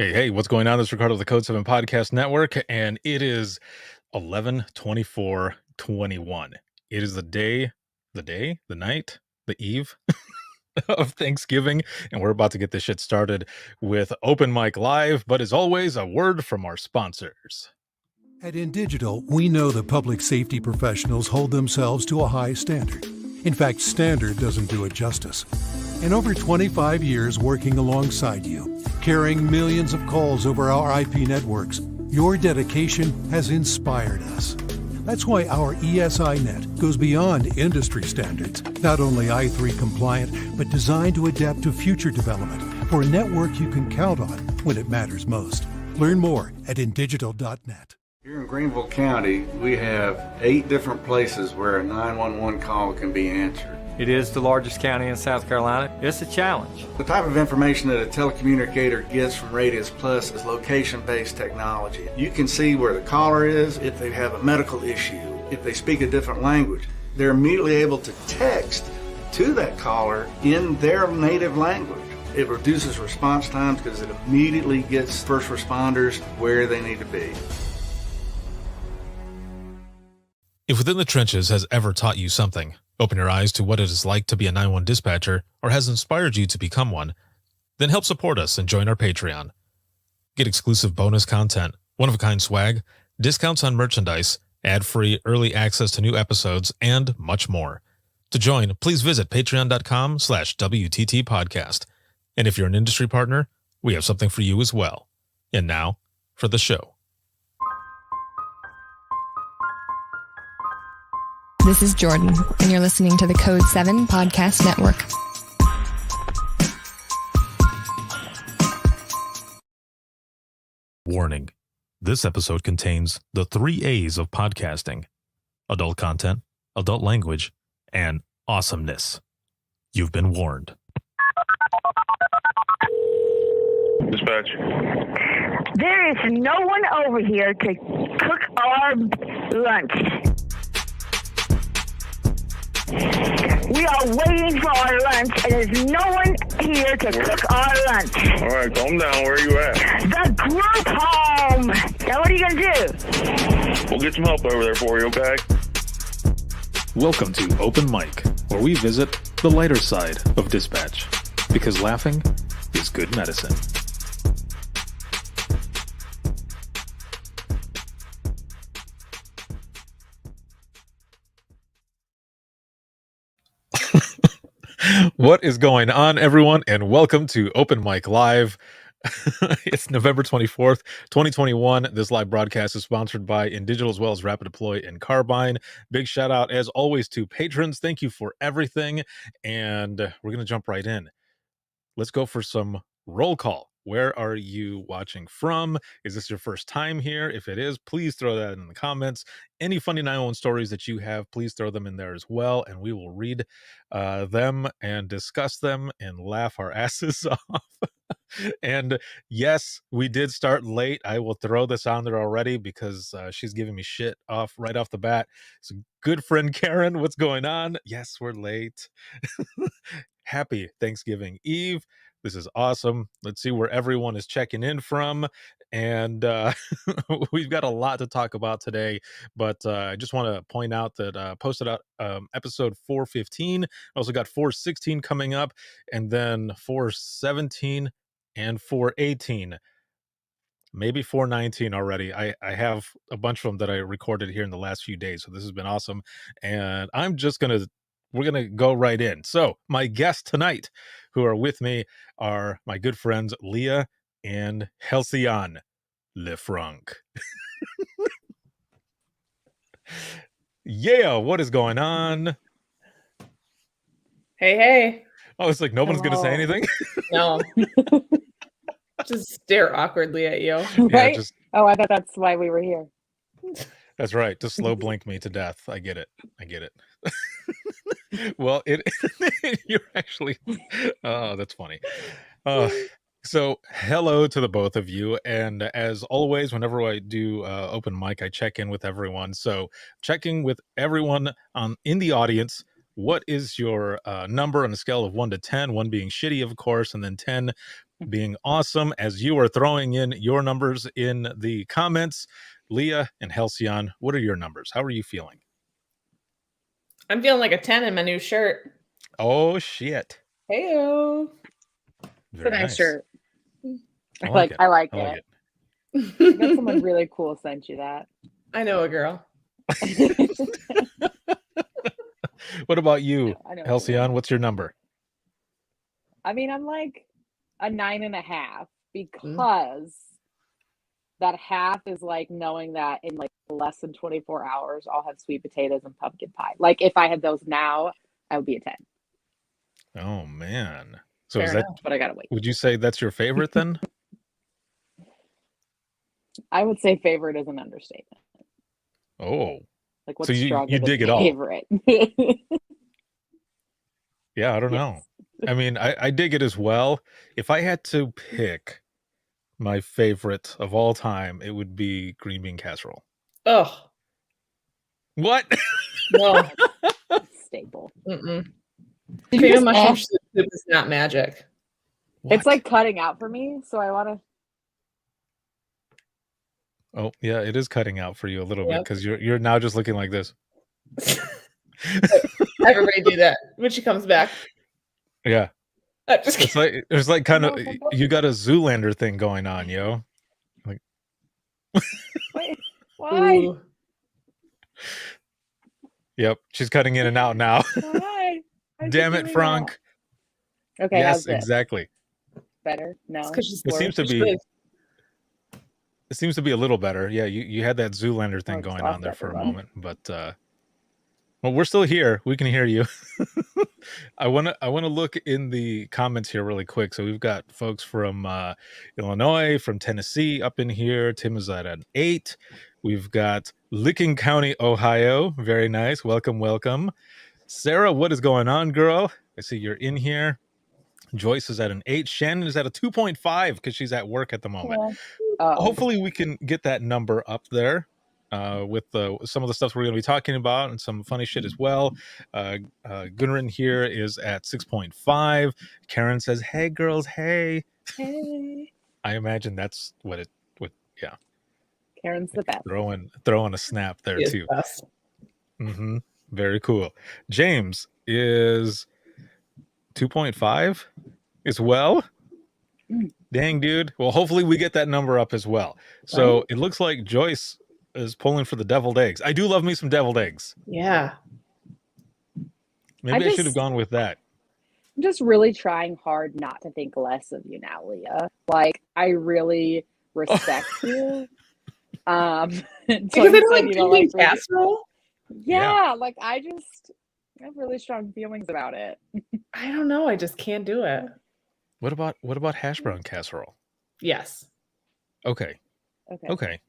Hey, what's going on? This is Ricardo of the Code 7 Podcast Network, and it is 11/24/21. It is the night, the eve of Thanksgiving, and we're about to get this shit started with Open Mic Live. But as always, a word from our sponsors. At InDigital, we know that public safety professionals hold themselves to a high standard. In fact, standard doesn't do it justice. In over 25 years working alongside you, carrying millions of calls over our IP networks, your dedication has inspired us. That's why our ESINet goes beyond industry standards, not only i3 compliant, but designed to adapt to future development for a network you can count on when it matters most. Learn more at indigital.net. Here in Greenville County, we have 8 different places where a 911 call can be answered. It is the largest county in South Carolina. It's a challenge. The type of information that a telecommunicator gets from Radius Plus is location-based technology. You can see where the caller is, if they have a medical issue, if they speak a different language. They're immediately able to text to that caller in their native language. It reduces response times because it immediately gets first responders where they need to be. If Within the Trenches has ever taught you something, open your eyes to what it is like to be a 911 dispatcher, or has inspired you to become one, then help support us and join our Patreon. Get exclusive bonus content, one-of-a-kind swag, discounts on merchandise, ad-free early access to new episodes, and much more. To join, please visit patreon.com/WTT podcast. And if you're an industry partner, we have something for you as well. And now, for the show. This is Jordan, and you're listening to the Code 7 Podcast Network. Warning. This episode contains the 3 A's of podcasting: adult content, adult language, and awesomeness. You've been warned. Dispatch. There is no one over here to cook our lunch. We are waiting for our lunch, and there's no one here to cook our lunch. All right, calm down. Where are you at? The group home. Now, what are you going to do? We'll get some help over there for you, okay? Welcome to Open Mic, where we visit the lighter side of dispatch, because laughing is good medicine. What is going on, everyone, and welcome to Open Mic Live. It's November 24th, 2021. This live broadcast is sponsored by InDigital as well as Rapid Deploy and Carbine. Big shout out, as always, to patrons. Thank you for everything, and we're going to jump right in. Let's go for some roll call. Where are you watching from? Is this your first time here? If it is, please throw that in the comments. Any funny 911 stories that you have, please throw them in there as well, and we will read them and discuss them and laugh our asses off. And yes, we did start late. I will throw this on there already because she's giving me shit off right off the bat. So, good friend Karen, what's going on? Yes, we're late. Happy Thanksgiving Eve. This is awesome. Let's see where everyone is checking in from. And we've got a lot to talk about today, but I just want to point out that posted out episode 415. I also got 416 coming up, and then 417 and 418. Maybe 419 already. I have a bunch of them that I recorded here in the last few days, so this has been awesome. And we're going to go right in. So my guests tonight who are with me are my good friends Leah and Halcyon Lefranc. Yeah, what is going on? Hey. Oh, it's like no one's going to say anything? No. Just stare awkwardly at you. Right? Yeah, I thought that's why we were here. That's right. Just slow blink me to death. I get it. Well, you're actually, oh, that's funny. So hello to the both of you. And as always, whenever I do open mic, I check in with everyone. So checking with everyone in the audience. what is your number on a scale of 1 to 10? 1 being shitty, of course, and then 10 being awesome. As you are throwing in your numbers in the comments, Leah and Halcyon, what are your numbers? How are you feeling? I'm feeling like a 10 in my new shirt. Oh shit! Heyo. It's a nice shirt. I like it. I like I like it. it. Bet someone really cool sent you that. I know a girl. What about you, I know. Halcyon? What's your number? I mean, I'm like a 9.5 because that half is like knowing that in like less than 24 hours, I'll have sweet potatoes and pumpkin pie. Like if I had those now, I would be a 10. Oh man! So Fair is that? enough. But I gotta wait. Would you say that's your favorite then? I would say favorite is an understatement. Oh, Like what's so you stronger dig than it all? favorite? Yeah, I don't know. I mean, I dig it as well. If I had to pick my favorite of all time, it would be green bean casserole. Oh, What? no. Staple. Mm-mm. Did you Cream just of mushroom ask? soup is not magic. It's What? like cutting out for me, so I want to. Oh, yeah, it is cutting out for you a little bit Yep. because you're now just looking like this. Everybody do that when she comes back. Yeah, Just it's like kind of No, you got a Zoolander thing going on, yo. Wait, why? Ooh. Yep, she's cutting in and out now. Why? How'd you Damn do it, that? Frank. Okay, Yes, how's this? exactly. Better? No. It's 'cause she's It bored. seems to She's be- really- It seems to be a little better. Yeah, you had that Zoolander thing Oh, just going on lost there for a everyone. moment, but well, we're still here. We can hear you. I want to look in the comments here really quick. So we've got folks from Illinois, from Tennessee up in here. Tim is at an 8. We've got Licking County, Ohio. Very nice. Welcome, welcome. Sarah, what is going on, girl? I see you're in here. Joyce is at an 8. Shannon is at a 2.5 because she's at work at the moment. Oh, Hopefully we can get that number up there with some of the stuff we're going to be talking about and some funny shit as well. Gunrin here is at 6.5. Karen says, hey girls, hey. Hey. I imagine that's what it would. Yeah, Karen's the best. throwing a snap there She is too. best. Very cool. James is 2.5 as well. Dang, dude. Well, hopefully we get that number up as well. So it looks like Joyce is pulling for the deviled eggs. I do love me some deviled eggs. Yeah. Maybe I should have just- gone with that. I'm just really trying hard not to think less of you now, Leah. Like, I really respect you. Because so I don't instead like you don't green bean really- casserole. Yeah, like I have really strong feelings about it. I don't know. I just can't do it. What about hash brown casserole? Yes. Okay. Okay.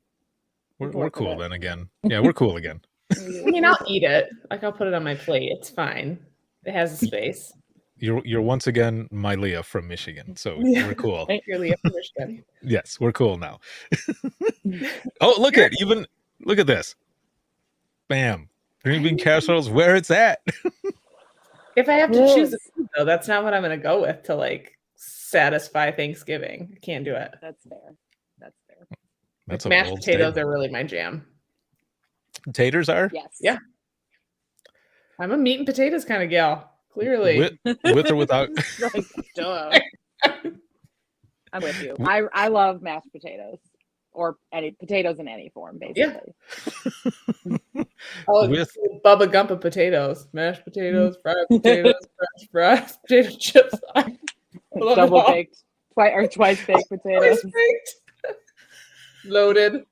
We're work with cool it. then again. Yeah, we're cool again. I mean, I'll eat it. Like, I'll put it on my plate. It's fine. It has a space. You're once again my Leah from Michigan. So Yeah. we're cool. Really appreciative. Yes, we're cool now. Oh, look at this. Bam. Green bean casserole's where it's at. If I have to choose a Yes. food, though, that's not what I'm going to go with to like satisfy Thanksgiving. I can't do it. That's fair. That's fair. That's a Mashed bold potatoes statement. are really my jam. Taters are Yes. Yeah. I'm a meat and potatoes kind of gal. Clearly. with or without. Like, duh. I'm with you. I love mashed potatoes or any potatoes in any form, basically. Oh, with- Bubba Gumpa potatoes, mashed potatoes, fried potatoes, French fries, potato chips. I love it Double all. baked, twice baked potatoes. Twice baked. Loaded.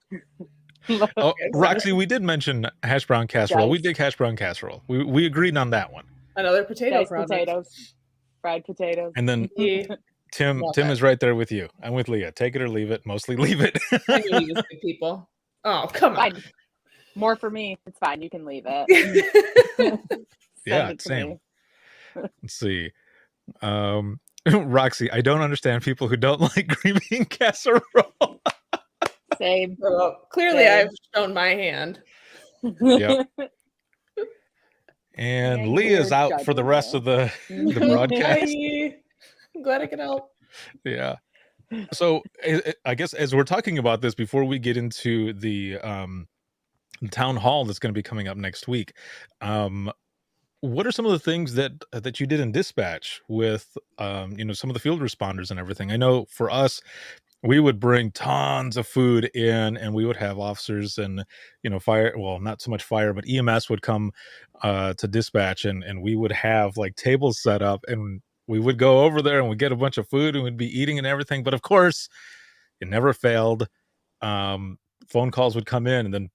Oh, Roxy, we did mention hash brown casserole. We Diced. dig hash brown casserole. We agreed on that one. Another potato Diced product. potatoes, fried potatoes. And then Yeah. Tim Love Tim it. is right there with you. I'm with Leah. Take it or leave it. Mostly leave it. I knew he was good people. Oh, come on. Fine. More for me. It's fine. You can leave it. Yeah, Send it to same. me. Let's see. Roxy, I don't understand people who don't like green bean casserole. Same. Well, clearly, Same. I've shown my hand. Yep. And Yeah, Leah's we're out for the judging rest you. of the broadcast. Bye. I'm glad I could help. Yeah. So I guess as we're talking about this, before we get into the town hall that's going to be coming up next week, what are some of the things that you did in dispatch with some of the field responders and everything? I know for us, we would bring tons of food in, and we would have officers and fire, well, not so much fire, but EMS would come to dispatch, and we would have like tables set up, and we would go over there and we'd get a bunch of food and we'd be eating and everything. But of course, it never failed. Phone calls would come in, and then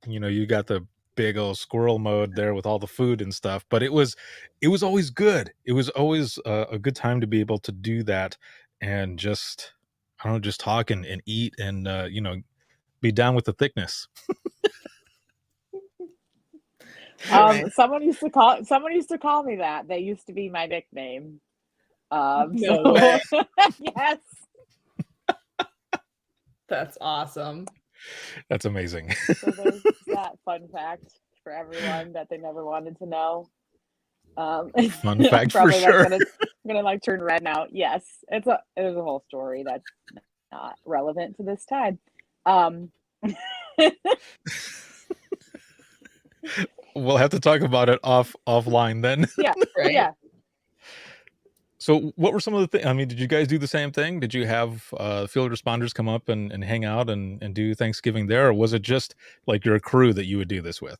you got the big old squirrel mode there with all the food and stuff. But it was always good. It was always a good time to be able to do that and just, I don't know, just talk and eat and be down with the thickness. Someone used to call me that. They used to be my nickname. No way. Yes. That's awesome. That's amazing. So there's that fun fact for everyone that they never wanted to know. Fun fact for probably sure. I'm gonna like turn red now. Yes, there's a whole story that's not relevant to this time. We'll have to talk about it offline then. Yeah, Right. yeah. So what were some of the things? I mean, did you guys do the same thing? Did you have field responders come up and hang out and do Thanksgiving there? Or was it just like your crew that you would do this with?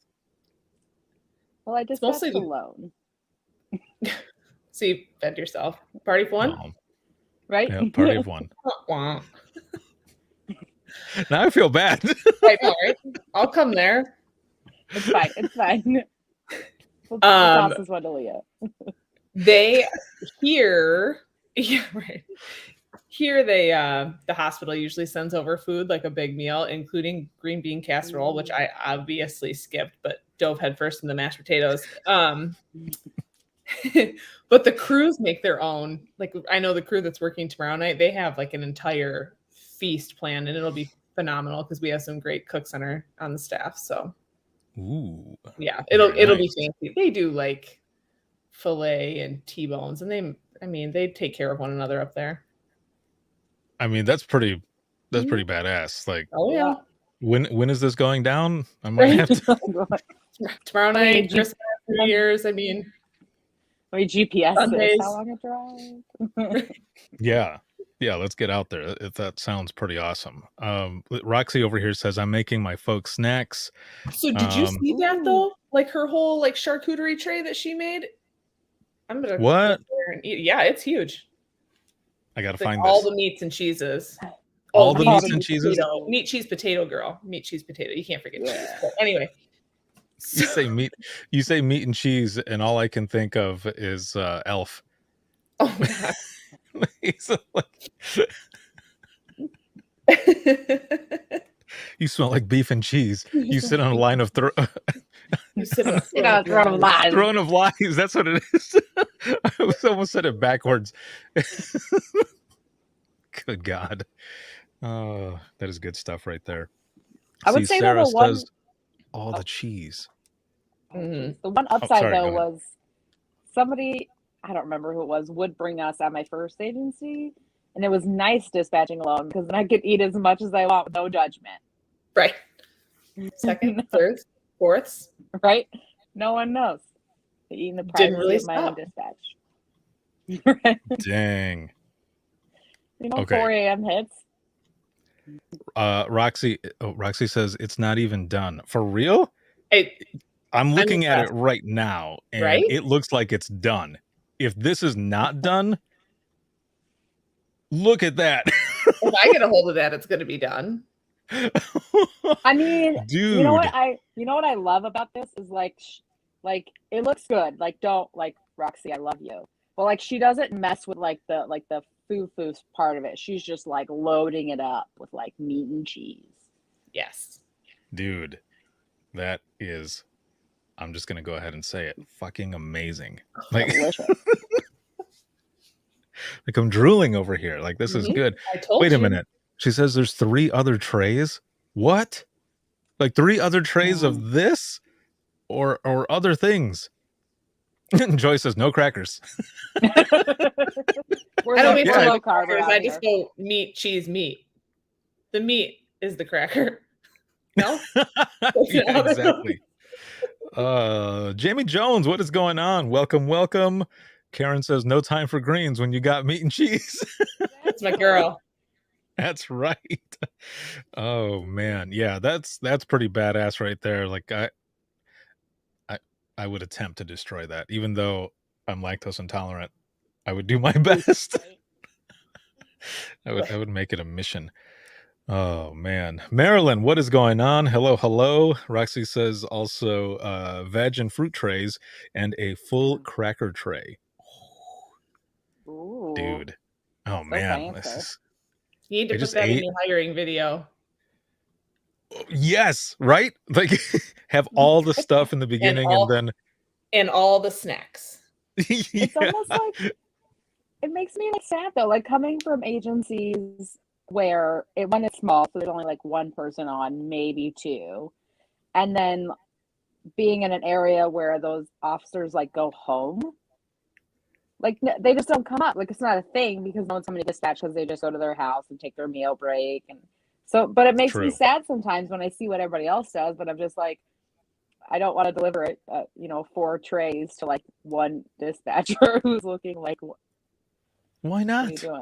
Well, I just Mostly mostly the- alone, So you fed yourself. Party for one? Oh, right? yeah, party of one. Wah. Now I feel bad. I know, right? I'll come there. It's fine. It's fine. We'll Um, toss this one to Leah. They here, yeah, right. Here they the hospital usually sends over food, like a big meal, including green bean casserole, which I obviously skipped, but dove headfirst in the mashed potatoes. But the crews make their own. Like, I know the crew that's working tomorrow night, they have like an entire feast planned, and it'll be phenomenal because we have some great cooks on the staff. So Ooh. yeah, it'll Very be nice. fancy. They do like filet and T-bones, and they take care of one another up there. I mean, that's pretty badass. Like, Oh yeah. when is this going down? I might have to. Tomorrow I mean, night, Christmas, New Year's. I mean, Let me GPS Sundays. this. How long a drive? Yeah, let's get out there. That sounds pretty awesome. Roxy over here says, I'm making my folks snacks. so did you see that though? Like her whole like charcuterie tray that she made. I'm gonna What? go there and eat. Yeah, it's huge. I gotta It's like find all this. the meats and cheeses. All the meat, meats cheese, and cheeses? potato. Meat, cheese, potato, girl. Meat, cheese, potato. You can't forget cheese. But anyway. You say meat and cheese, and all I can think of is Elf. Oh my god. He's like, you smell like beef and cheese. You sit on a line of You sit on a You know, throne. throne of lies. throne of lies. That's what it is. I almost said it backwards. Good God. Oh, that is good stuff right there. I would say that Sarah the one- says all the cheese. Mhm. The one upside sorry, though go ahead. was somebody, I don't remember who it was, would bring us at my first agency, and it was nice dispatching alone because then I could eat as much as I want with no judgment. Right. Second, third, fourths. Right? No one knows. They eat in the Didn't privacy really of my own stop. dispatch. Right? Dang. You know, Okay. 4 a.m. hits. Roxy says it's not even done. For real? Hey, I'm looking at it impressed. right now, and Right? it looks like it's done. If this is not done, look at that. if I get a hold of that, it's gonna be done. I mean, Dude. you know what I love about this is like it looks good. Like, don't, like, Roxy, I love you, but like she doesn't mess with like the foo part of it. She's just like loading it up with like meat and cheese. Yes. Dude, that is, I'm just gonna go ahead and say it, fucking amazing. Like, Delicious. like I'm drooling over here. Like, this is Mhm. good. I told Wait you. a minute. She says there's 3 other trays. What? Like 3 other trays of this, or other things? Joy says no crackers. We're I don't low- wait we're for low the carb crackers. around I just here. go meat, cheese, meat. The meat is the cracker. No? Yeah, exactly. Jamie Jones, what is going on? Welcome, welcome. Karen says no time for greens when you got meat and cheese. That's my girl. That's right. Oh man, yeah, that's pretty badass right there. Like I would attempt to destroy that, even though I'm lactose intolerant. I would do my best. I would make it a mission. Oh man, Marilyn, what is going on? Hello, hello. Roxy says also veg and fruit trays and a full cracker tray. Ooh, Dude, oh so man, this fancy. is You need to I put just that in ate- your hiring video. yes, right? Like have all the stuff in the beginning all- and then And all the snacks. It's yeah. almost like it makes me like sad though, like coming from agencies where when it's small, so there's only like one person on, maybe two, and then being in an area where those officers like go home, like they just don't come up. Like it's not a thing because no one's coming to dispatch because they just go to their house and take their meal break, and so. But it makes me True. sad sometimes when I see what everybody else does. But I'm just like, I don't want to deliver it, 4 trays to like one dispatcher who's looking like, what Why are not? you doing?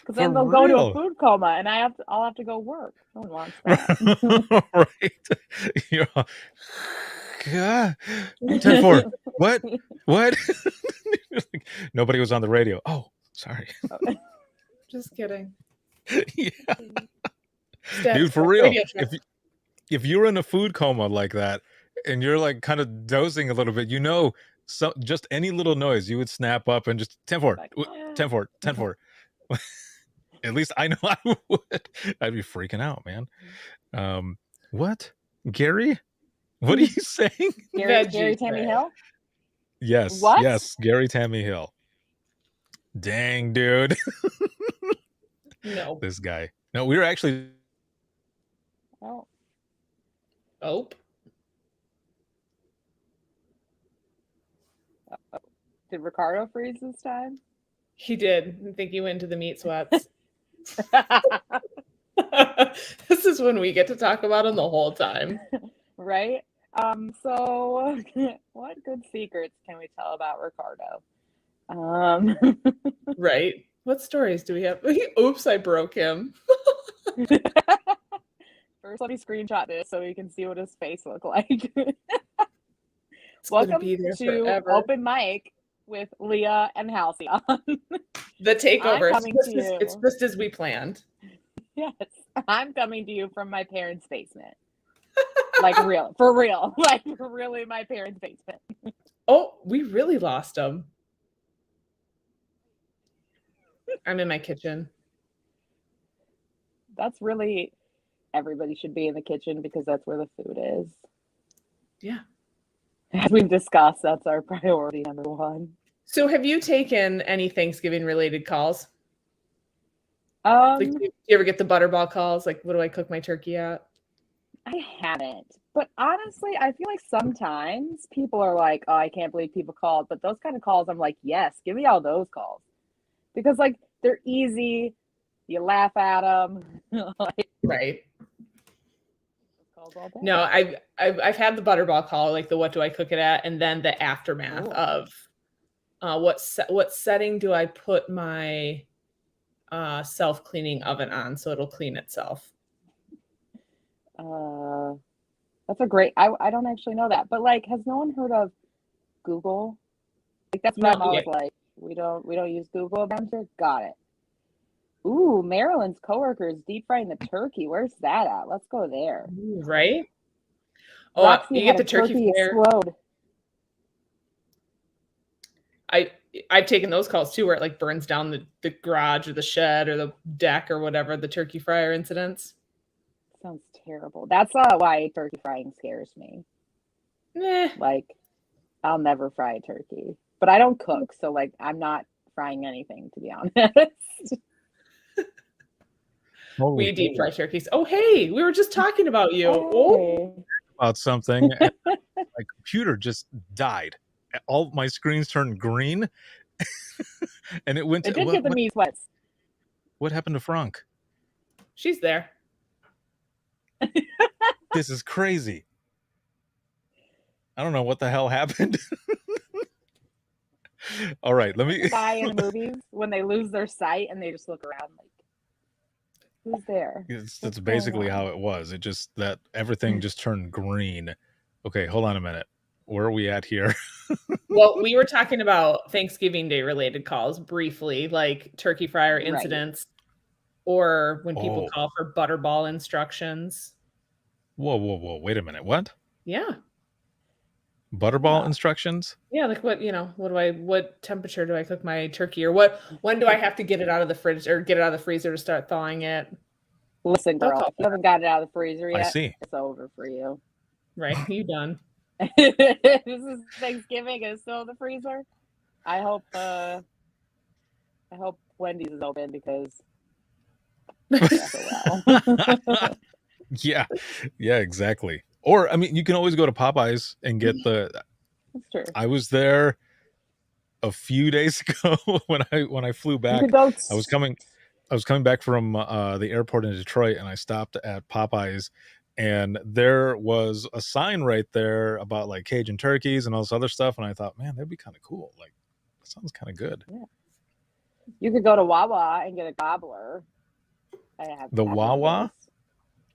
Because then For they'll go to a real. food coma, and I'll have to go work. No one wants that. Right. You're all, God. 10-4. What? Nobody was on the radio. Oh, sorry. Just kidding. Yeah. Stats Dude, for from real. Radio Shack. If you're in a food coma like that and you're like kind of dozing a little bit, so just any little noise, you would snap up and just 10-4, Like, 10-4, 10-4. At least I know I would. I'd be freaking out, man. What? Gary? What are you saying? Gary Veggie Tammy tray. Hill? Yes. What? Yes, Gary Tammy Hill. Dang, dude. No. This guy. No, we were actually Oh, Oh. did Ricardo freeze this time? He did. I think he went to the meat sweats. This is when we get to talk about him the whole time. Right? So what good secrets can we tell about Ricardo? Right. What stories do we have? Oops, I broke him. First, let me screenshot this so we can see what his face looked like. It's gonna Welcome be there to forever. Open Mic with Leah and Halcyon. The takeover. I'm coming to you. It's just as we planned. Yes, I'm coming to you from my parents' basement. Like for real, like really my parents' basement. Oh, we really lost him. I'm in my kitchen. That's really, everybody should be in the kitchen because that's where the food is. Yeah. As we've discussed, that's our priority number one. So have you taken any Thanksgiving related calls? Like, do you ever get the butterball calls? Like, what do I cook my turkey at? I haven't, but honestly, I feel like sometimes people are like, "Oh, I can't believe people called," but those kind of calls, I'm like, "Yes, give me all those calls," because like they're easy. You laugh at them. Like, Right. calls all day. No, I've had the butterball call, like the what do I cook it at, and then the aftermath Ooh. of what setting do I put my self-cleaning oven on so it'll clean itself. That's a great. I don't actually know that, but like, has no one heard of Google? Like that's what No, I'm always yeah. like. We don't use Google around here. Got it. Ooh, Marilyn's coworker is deep frying the turkey. Where's that at? Let's go there. Right? Oh, Roxy you had get the a turkey flare. explode. I've taken those calls too, where it like burns down the garage or the shed or the deck or whatever, the turkey fryer incidents. Sounds terrible. That's why turkey frying scares me. Nah. Like, I'll never fry a turkey, but I don't cook, so like, I'm not frying anything, to be honest. We deep fry turkeys. Oh, hey, we were just talking about you. Oh, Hey. About something. my computer just died. All my screens turned green, and it went. It did get the me sweats. What happened to Frank? She's there. This is crazy. I don't know what the hell happened. All right, let me. Guy in movies when they lose their sight and they just look around like, who's there? That's basically how it was. It just that everything just turned green. Okay, hold on a minute. Where are we at here? Well, we were talking about Thanksgiving Day related calls briefly, like turkey fryer Right. incidents, or when people call for butterball instructions. Whoa. Wait a minute. What? Yeah. Butterball instructions? Yeah, like what temperature do I cook my turkey, or when do I have to get it out of the fridge or get it out of the freezer to start thawing it? Listen, Don't girl, call if you haven't got it out of the freezer I yet, see. it's over for you. Right, you done. This is Thanksgiving and it's still in the freezer. I hope Wendy's is open because Yeah, exactly. Or I mean, you can always go to Popeyes and get the. That's true. I was there a few days ago when I flew back. I was coming back from the airport in Detroit, and I stopped at Popeyes, and there was a sign right there about like Cajun turkeys and all this other stuff, and I thought, man, that'd be kind of cool. Like, that sounds kind of good. Yeah. You could go to Wawa and get a gobbler. The Wawa?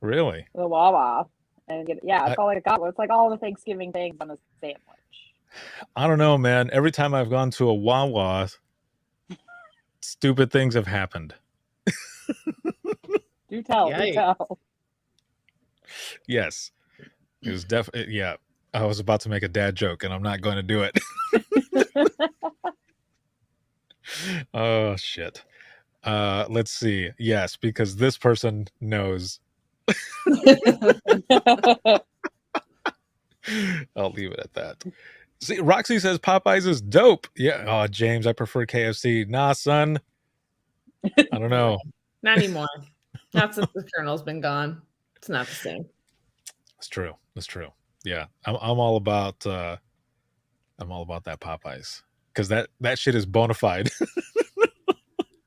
Really? The Wawa. And get it's all like a gobbler. It's like all the Thanksgiving things on a sandwich. I don't know, man. Every time I've gone to a Wawa, stupid things have happened. Do tell. Yes. It was definitely, yeah. I was about to make a dad joke and I'm not going to do it. Oh, shit. Let's see. Yes, because this person knows. I'll leave it at that. See, Roxy says Popeyes is dope. Yeah. Oh, James, I prefer KFC. Nah, son. I don't know. Not anymore. Not since the Colonel's been gone. It's not the same. That's true. Yeah, I'm all about that Popeyes because that shit is bona fide.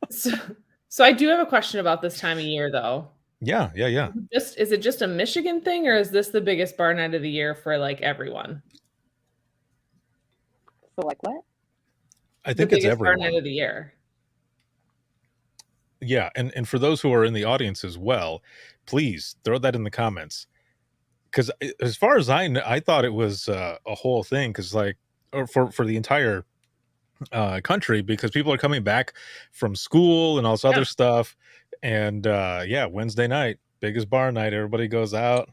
So I do have a question about this time of year, though. Yeah. Is it just a Michigan thing, or is this the biggest bar night of the year for like everyone? So like what? I think it's everyone. Bar night of the year. Yeah, and for those who are in the audience as well, please throw that in the comments. Because as far as I know, I thought it was a whole thing. Because for the entire country, because people are coming back from school and all this other stuff. And Wednesday night, biggest bar night. Everybody goes out,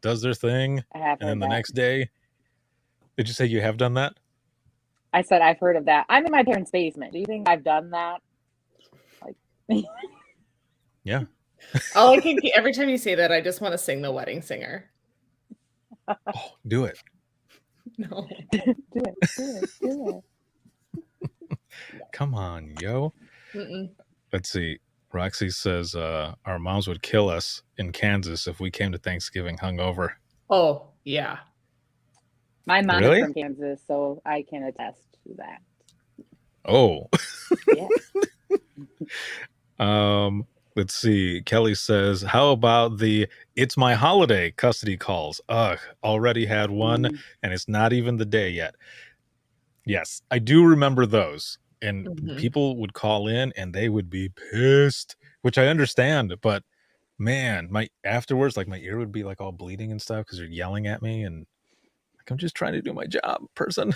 does their thing, and then the next day. Did you say you have done that? I said I've heard of that. I'm in my parents' basement. Do you think I've done that? Like, yeah. Every time you say that, I just want to sing The Wedding Singer. Oh, do it. No. Do it. Come on, yo. Mm-mm. Let's see. Roxy says our moms would kill us in Kansas if we came to Thanksgiving hungover. Oh, yeah. My mom Really? is from Kansas, so I can attest to that. Oh. Yeah. Let's see. Kelly says, how about the It's My Holiday custody calls? Ugh, already had one, and it's not even the day yet. Yes, I do remember those. And people would call in and they would be pissed, which I understand. But man, my ear would be like all bleeding and stuff because they're yelling at me. And like, I'm just trying to do my job, person.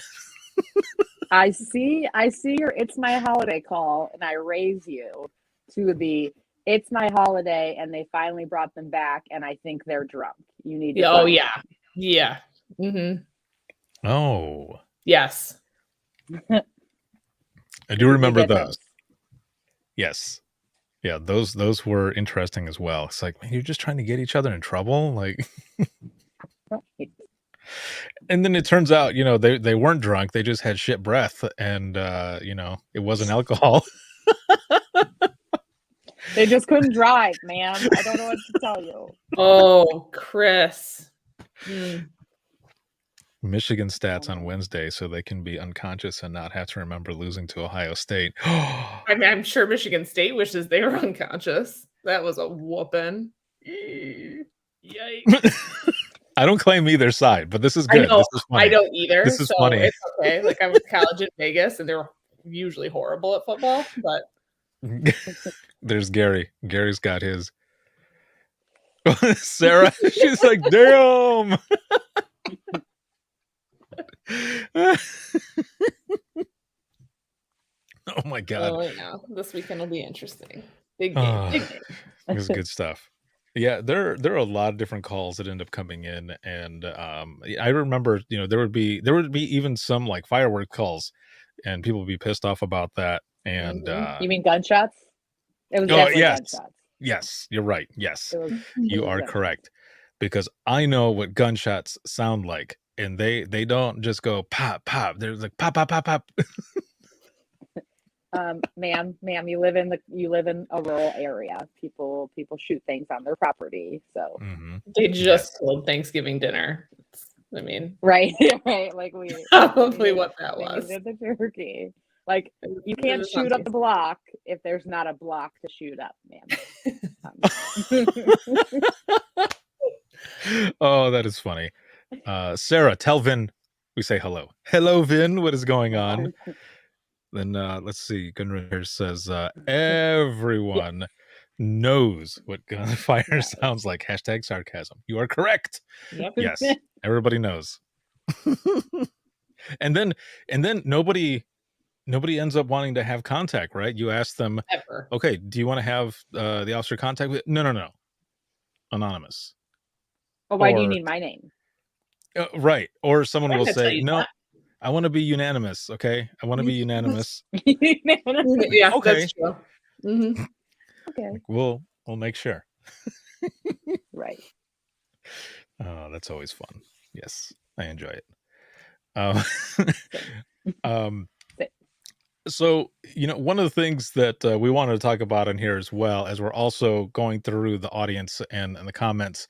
I see your It's My Holiday call, and I raise you to the It's My Holiday, and they finally brought them back, and I think they're drunk. You need to. Oh, yeah. Yeah. Mm-hmm. Oh. Yes. I do remember those. Yes. Yeah, those were interesting as well. It's like, man, you're just trying to get each other in trouble. Like, and then it turns out, they weren't drunk. They just had shit breath, and it wasn't alcohol. They just couldn't drive, man. I don't know what to tell you. Oh, Chris. Michigan stats on Wednesday so they can be unconscious and not have to remember losing to Ohio State. I mean, I'm sure Michigan State wishes they were unconscious. That was a whooping. Yikes. I don't claim either side, but this is good. I know, This is funny. I don't either. This is so funny. It's okay. Like, I went to college in Vegas, and they're usually horrible at football. But There's Gary. Gary's got his. Sarah, she's like, damn. Oh my god. oh yeah, this weekend will be interesting. Big game. Big game. It was good stuff. Yeah, there are a lot of different calls that end up coming in, and I remember, there would be even some like firework calls, and people would be pissed off about that. And You mean gunshots? It was oh definitely yes, gunshots. yes, you're right. Yes, It was, you it was are gunshots. correct, because I know what gunshots sound like, and they don't just go pop pop. They're like pop pop pop pop. Ma'am, you live in a rural area. People shoot things on their property. So Mhm. They just killed Thanksgiving dinner. I mean, right, right. Like we probably what that we was. did the turkey. Like you It can't was shoot not up the block if there's not a block to shoot up, ma'am. Oh, that is funny. Sarah, tell Vin we say hello. Hello, Vin. What is going on? Then let's see. Gunrunner says everyone knows what gunfire sounds like. Hashtag sarcasm. You are correct. Yep. Yes, everybody knows. and then nobody ends up wanting to have contact, right? You ask them, Ever. okay, do you want to have the officer contact with? No. Anonymous. Well, why do you Or- need my name? Right. Or someone I'm will gonna tell say, you no, that. I want to be unanimous. Okay. I want to be unanimous. Yeah, Okay. that's true. Mhm. Okay. We'll make sure. Right. Oh, that's always fun. Yes, I enjoy it. Um, um, so, one of the things that we wanted to talk about in here as well, as we're also going through the audience and the comments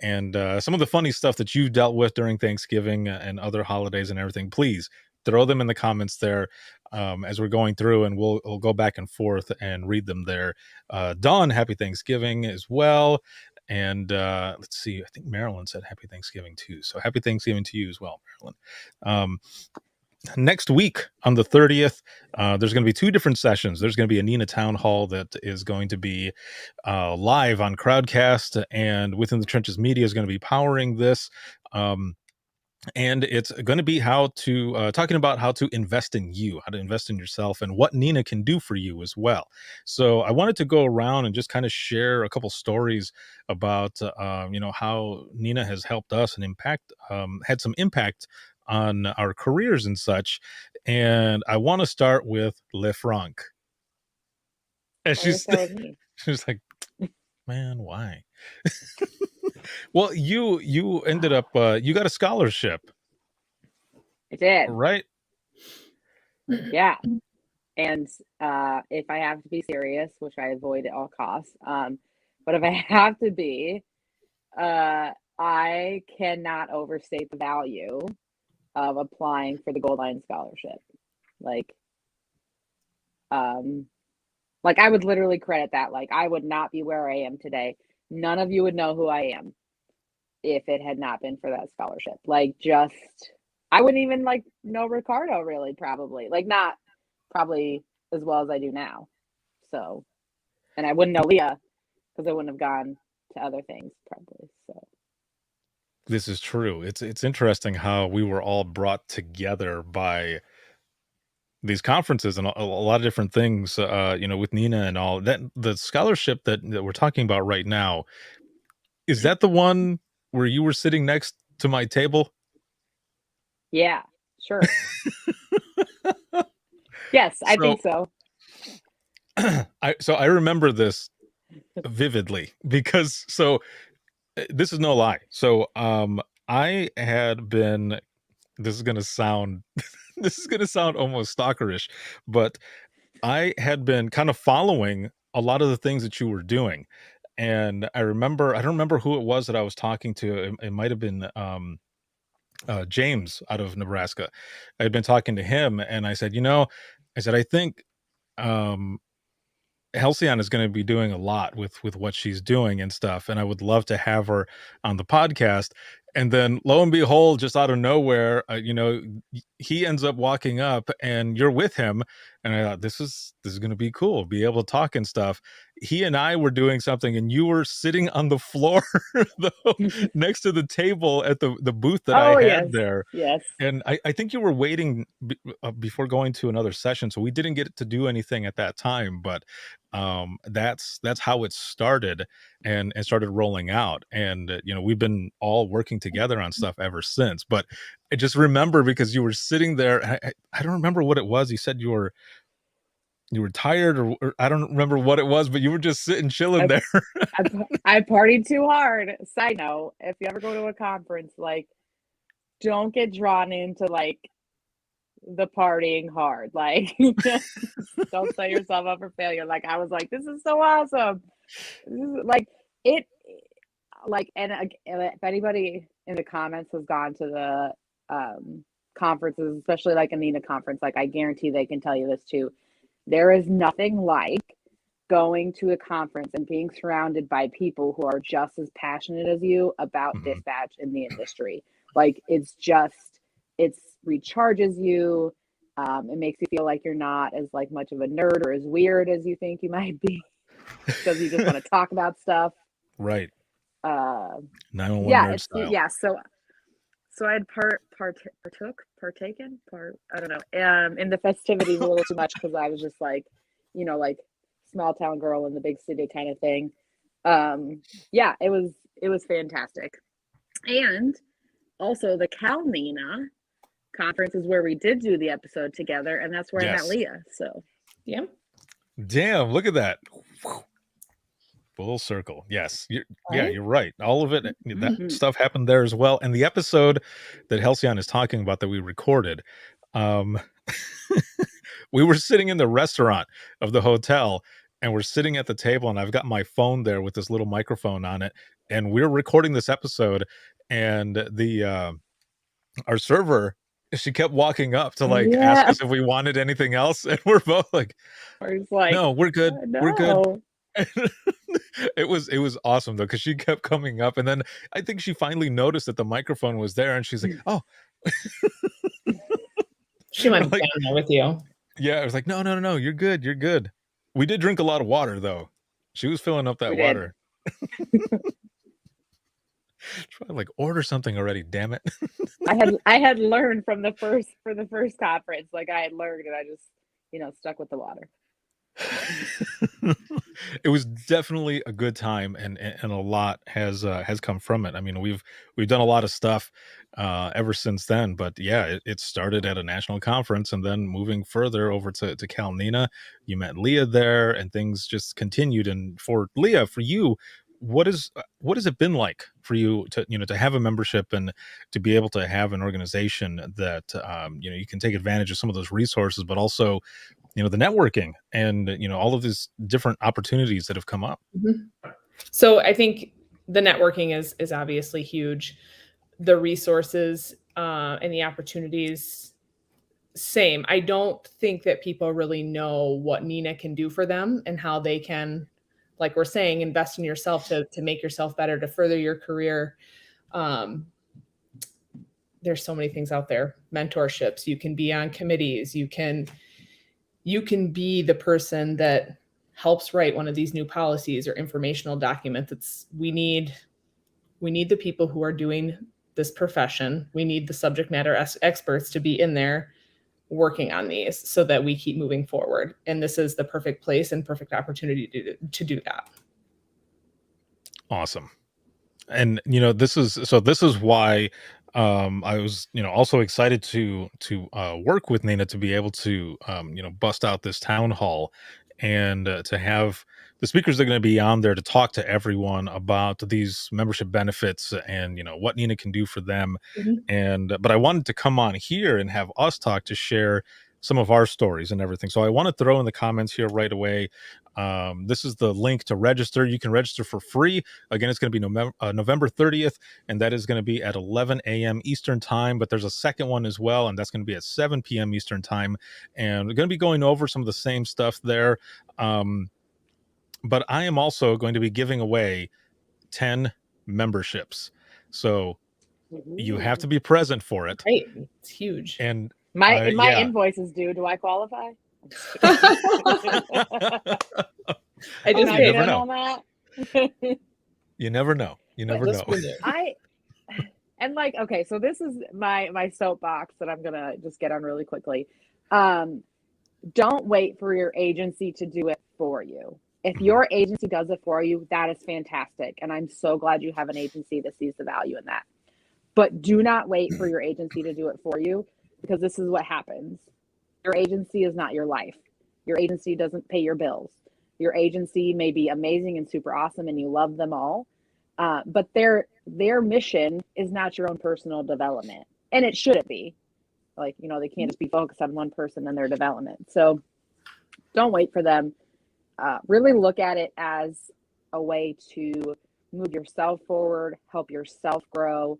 and some of the funny stuff that you've dealt with during Thanksgiving and other holidays and everything, please throw them in the comments there as we're going through, and we'll go back and forth and read them there. Dawn, happy Thanksgiving as well. And let's see, I think Marilyn said happy Thanksgiving too. So happy Thanksgiving to you as well, Marilyn. Next week on the 30th, there's going to be two different sessions. There's going to be a Nina Town Hall that is going to be live on Crowdcast, and Within the Trenches Media is going to be powering this. And it's going to be talking about how to invest in you, how to invest in yourself, and what Nina can do for you as well. So I wanted to go around and just kind of share a couple stories about, how Nina has helped us and had some impact on our careers and such. And I want to start with Le Franc. And she's like, man, why? Well, you ended up you got a scholarship. I did. Right? Yeah. And if I have to be serious, which I avoid at all costs, but if I have to be, I cannot overstate the value of applying for the Gold Line Scholarship. Like I would literally credit that. Like, I would not be where I am today. None of you would know who I am if it had not been for that scholarship. I wouldn't even know Ricardo, really, probably. Not probably as well as I do now. So, and I wouldn't know Leah because I wouldn't have gone to other things probably. So This is true. It's interesting how we were all brought together by these conferences and a lot of different things, with Nina and all that. The scholarship that we're talking about right now, is that the one where you were sitting next to my table? yeah, sure. Yes, I think so. I remember this vividly because this is no lie. So I had been, this is gonna sound almost stalkerish, but I had been kind of following a lot of the things that you were doing. And I don't remember who it was that I was talking to. It might have been James out of Nebraska. I had been talking to him, and I said, I think um, Halcyon is going to be doing a lot with what she's doing and stuff, and I would love to have her on the podcast. And then lo and behold, just out of nowhere, he ends up walking up, and you're with him. And I thought, this is going to be cool, be able to talk and stuff. He and I were doing something, and you were sitting on the floor though, next to the table at the booth that I had there. Yes. And I think you were waiting before going to another session, so we didn't get to do anything at that time. But that's how it started and started rolling out. And we've been all working together on stuff ever since. But I just remember, because you were sitting there, I don't remember what it was. You said you were tired, or I don't remember what it was, but you were just sitting chilling there. I partied too hard. Side note, if you ever go to a conference, like, don't get drawn into like the partying hard. Like, don't set yourself up for failure. Like, I was like, this is so awesome. This is like it. Like, and if anybody in the comments has gone to the conferences, especially like a NINA conference, like, I guarantee they can tell you this too. There is nothing like going to a conference and being surrounded by people who are just as passionate as you about dispatch in the industry. Like, it recharges you. It makes you feel like you're not as like much of a nerd or as weird as you think you might be, because you just want to talk about stuff. Right. 911 yeah, nerd style. yeah. So I had partaken, I don't know, in the festivities a little too much, because I was just like, like small town girl in the big city kind of thing. Yeah, it was fantastic. And also the Cal NINA conference is where we did do the episode together, and that's where I met Leah. So yeah. Damn, look at that. Full circle. Yes. You're right. All of it, that stuff happened there as well. And the episode that Halcyon is talking about that we recorded, we were sitting in the restaurant of the hotel, and we're sitting at the table, and I've got my phone there with this little microphone on it, and we're recording this episode, and our server, she kept walking up to like ask us if we wanted anything else, and we're both like, no, we're good. No. We're good. It was awesome though, because she kept coming up, and then I think she finally noticed that the microphone was there, and she's like, oh. She went down there with you. Yeah, I was like, no, you're good. We did drink a lot of water though. She was filling up that water. Try to like order something already, damn it. I had learned for the first conference, like I had learned, and I just stuck with the water. It was definitely a good time, and a lot has come from it. I mean, we've done a lot of stuff ever since then, but yeah, it started at a national conference, and then moving further over to Cal NINA, you met Leah there, and things just continued. And for Leah, for you, what has it been like for you to have a membership and to be able to have an organization that you can take advantage of some of those resources, but also the networking and all of these different opportunities that have come up? So I think the networking is obviously huge. The resources and the opportunities, same. I don't think that people really know what NINA can do for them and how they can, like we're saying, invest in yourself to make yourself better, to further your career. There's so many things out there. Mentorships. You can be on committees. You can be the person that helps write one of these new policies or informational documents. We need the people who are doing this profession. We need the subject matter experts to be in there working on these so that we keep moving forward. And this is the perfect place and perfect opportunity to do that. Awesome. And this is why I was also excited to work with NINA, to be able to bust out this town hall and to have the speakers that are going to be on there to talk to everyone about these membership benefits and what NINA can do for them. But I wanted to come on here and have us talk, to share some of our stories and everything. So I want to throw in the comments here right away. This is the link to register. You can register for free. Again, it's going to be November 30th, and that is going to be at 11 a.m. Eastern time. But there's a second one as well, and that's going to be at 7 p.m. Eastern time. And we're going to be going over some of the same stuff there. But I am also going to be giving away 10 memberships. So you have to be present for it. Right. It's huge. And my yeah. invoice is due. Do I qualify? I just You never in know. on that. You never know. You never know. And like, okay, so this is my soapbox that I'm gonna just get on really quickly. Don't wait for your agency to do it for you. If your agency does it for you, that is fantastic. And I'm so glad you have an agency that sees the value in that. But do not wait for your agency to do it for you, because this is what happens. Your agency is not your life. Your agency doesn't pay your bills. Your agency may be amazing and super awesome and you love them all, but their mission is not your own personal development. And it shouldn't be. Like, you know, they can't just be focused on one person and their development. So don't wait for them. Really look at it as a way to move yourself forward, help yourself grow.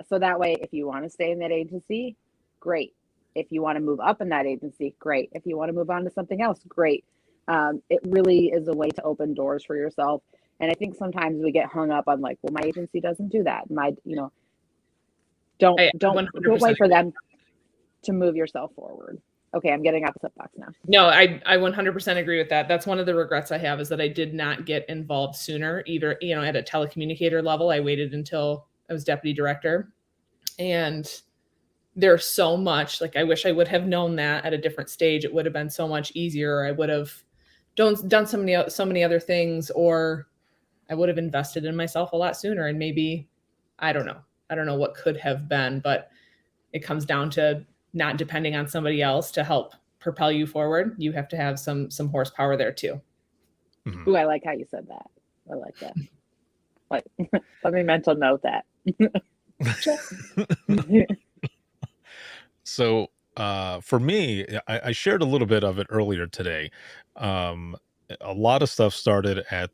So that way, if you want to stay in that agency, great. If you want to move up in that agency, great. If you want to move on to something else, great. It really is a way to open doors for yourself. And I think sometimes we get hung up on like, well, my agency doesn't do that. Don't wait for them to move yourself forward. Okay, I'm getting off the soapbox now. No, I 100% agree with that. That's one of the regrets I have, is that I did not get involved sooner, either, at a telecommunicator level. I waited until I was deputy director. And there's so much, like, I wish I would have known that at a different stage. It would have been so much easier. I would have done so many other things, or I would have invested in myself a lot sooner. And maybe, I don't know what could have been, but it comes down to not depending on somebody else to help propel you forward. You have to have some horsepower there too. Ooh, I like how you said that. I like that. Let me mental note that. So for me, I shared a little bit of it earlier today. A lot of stuff started at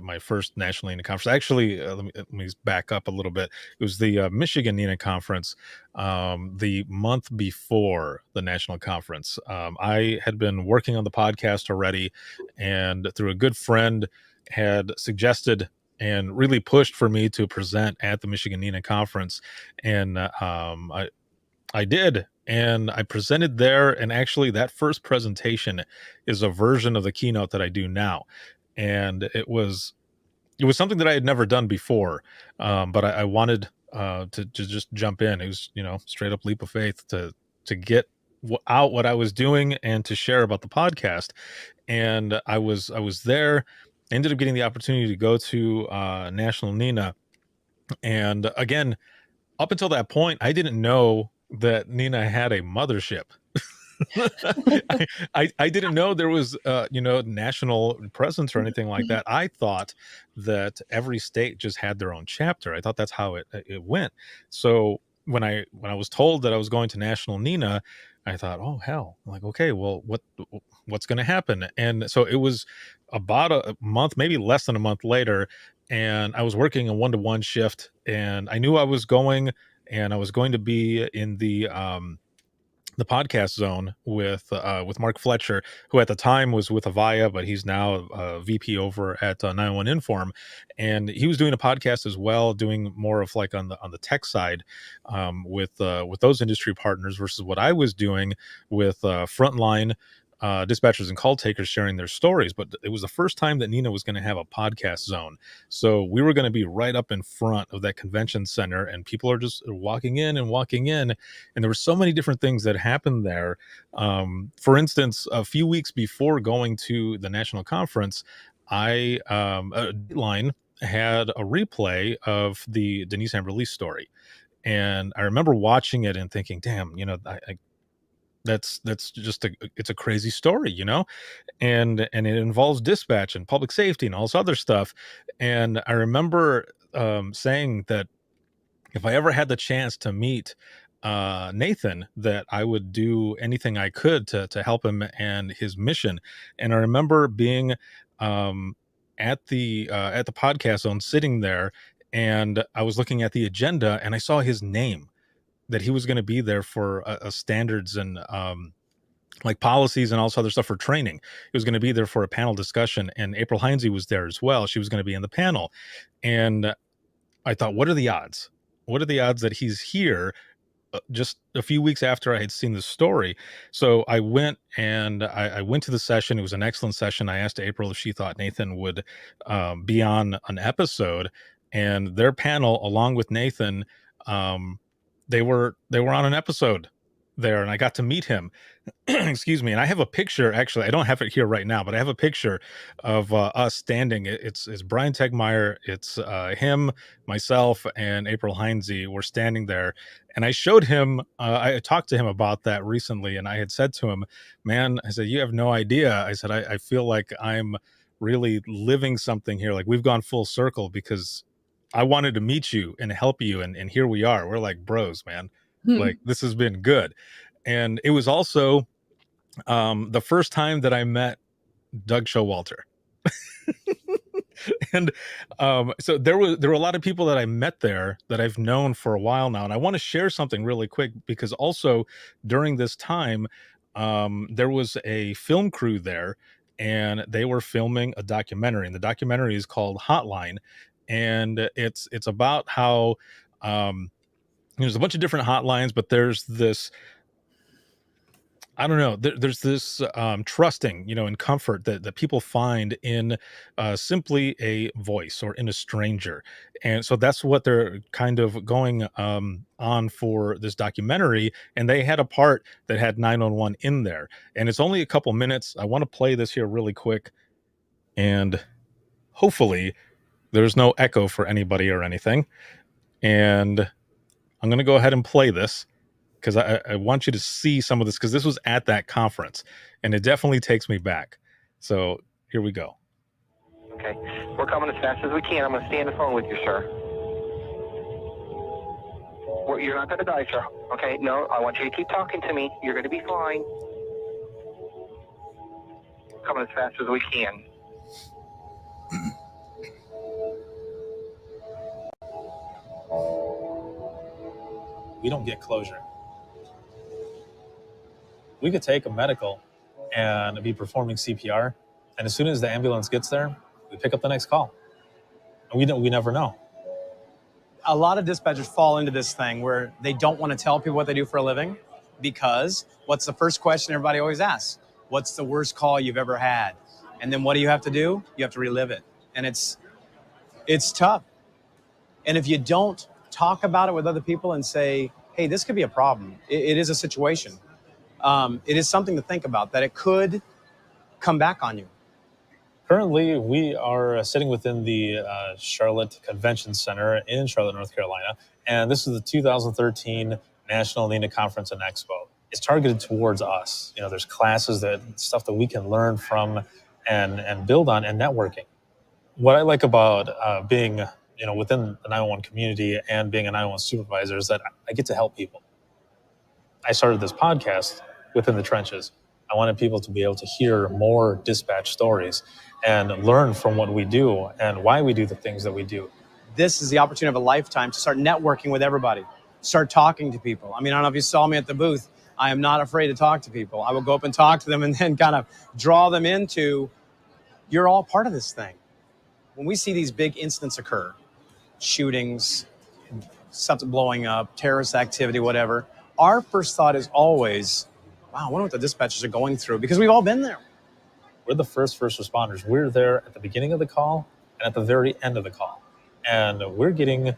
my first National NENA conference. Actually, let me back up a little bit. It was the Michigan NENA conference the month before the national conference. I had been working on the podcast already, and through a good friend had suggested and really pushed for me to present at the Michigan NENA conference. And I did, and I presented there. And actually, that first presentation is a version of the keynote that I do now. And it was something that I had never done before, but I wanted to just jump in. It was, straight up leap of faith to get out what I was doing and to share about the podcast. And I was there. Ended up getting the opportunity to go to National NENA. And again, up until that point, I didn't know that NENA had a mothership. I didn't know there was national presence or anything like that. I thought that every state just had their own chapter. I thought that's how it went. So when I was told that I was going to National NENA, I thought, oh hell, I'm like, okay, well, what's going to happen? And so it was about a month, maybe less than a month later, and I was working a 1-to-1 shift, and I knew I was going, and I was going to be in the podcast zone with Mark Fletcher, who at the time was with Avaya, but he's now a VP over at 901 Inform, and he was doing a podcast as well, doing more of like on the tech side with those industry partners versus what I was doing with frontline dispatchers and call takers sharing their stories. But it was the first time that NENA was going to have a podcast zone. So we were going to be right up in front of that convention center, and people are just walking in. And there were so many different things that happened there. For instance, a few weeks before going to the national conference, Line had a replay of the Denise Amberle story. And I remember watching it and thinking, damn, that's just it's a crazy story, and it involves dispatch and public safety and all this other stuff. And I remember saying that if I ever had the chance to meet Nathan that I would do anything I could to help him and his mission. And I remember being at the podcast zone, sitting there, and I was looking at the agenda, and I saw his name, that he was going to be there for a standards and like policies and all this other stuff for training. He was going to be there for a panel discussion, and April Heinze was there as well. She was going to be in the panel, and I thought, what are the odds? What are the odds that he's here just a few weeks after I had seen the story? So I went, and I went to the session. It was an excellent session. I asked April if she thought Nathan would be on an episode, and their panel, along with Nathan, they were on an episode there, and I got to meet him. Excuse me. And I have a picture, actually. I don't have it here right now, but I have a picture of us standing. It's Brian Tegmeyer, it's him, myself, and April Heinze. We're standing there, and I showed him, I talked to him about that recently, and I had said to him, man, I said, you have no idea. I said, I feel like I'm really living something here. Like, we've gone full circle, because I wanted to meet you and help you, and here we are. We're like bros, man. Like, this has been good. And it was also the first time that I met Doug Showalter. And so there were a lot of people that I met there that I've known for a while now. And I want to share something really quick, because also during this time, there was a film crew there, and they were filming a documentary. And the documentary is called Hotline. And it's about how there's a bunch of different hotlines, but there's this, I don't know, there's this trusting, and comfort that people find in simply a voice or in a stranger. And so that's what they're kind of going on for this documentary. And they had a part that had 911 in there. And it's only a couple minutes. I want to play this here really quick. And hopefully there's no echo for anybody or anything. And I'm going to go ahead and play this, because I want you to see some of this, because this was at that conference, and it definitely takes me back. So here we go. Okay, we're coming as fast as we can. I'm going to stay on the phone with you, sir. You're not going to die, sir. Okay, no, I want you to keep talking to me. You're going to be fine. Coming as fast as we can. We don't get closure. We could take a medical and be performing CPR, and as soon as the ambulance gets there, we pick up the next call. And we never know. A lot of dispatchers fall into this thing where they don't want to tell people what they do for a living, because what's the first question everybody always asks? What's the worst call you've ever had? And then what do you have to do? You have to relive it. And it's tough. And if you don't talk about it with other people and say, hey, this could be a problem. It is a situation. It is something to think about, that it could come back on you. Currently, we are sitting within the Charlotte Convention Center in Charlotte, North Carolina. And this is the 2013 National NENA Conference and Expo. It's targeted towards us. There's classes, stuff that we can learn from and build on, and networking. What I like about being within the 911 community and being a 911 supervisor is that I get to help people. I started this podcast within the trenches. I wanted people to be able to hear more dispatch stories and learn from what we do and why we do the things that we do. This is the opportunity of a lifetime to start networking with everybody, start talking to people. I mean, I don't know if you saw me at the booth. I am not afraid to talk to people. I will go up and talk to them and then kind of draw them into, you're all part of this thing. When we see these big incidents occur, shootings, something blowing up, terrorist activity, whatever, our first thought is always, wow, I wonder what the dispatchers are going through, because we've all been there. We're the first responders. We're there at the beginning of the call and at the very end of the call. And we're getting,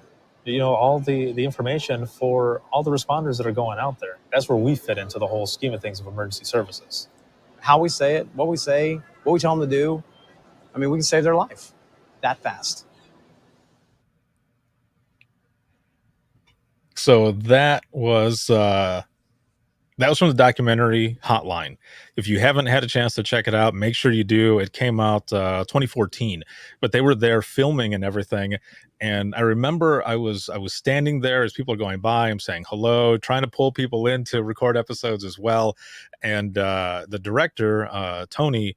all the information for all the responders that are going out there. That's where we fit into the whole scheme of things of emergency services. How we say it, what we say, what we tell them to do. I mean, we can save their life that fast. So that was That was from the documentary Hotline. If you haven't had a chance to check it out, make sure you do. It came out 2014, but they were there filming and everything. And I remember I was standing there as people are going by. I'm saying hello, trying to pull people in to record episodes as well. And the director, Tony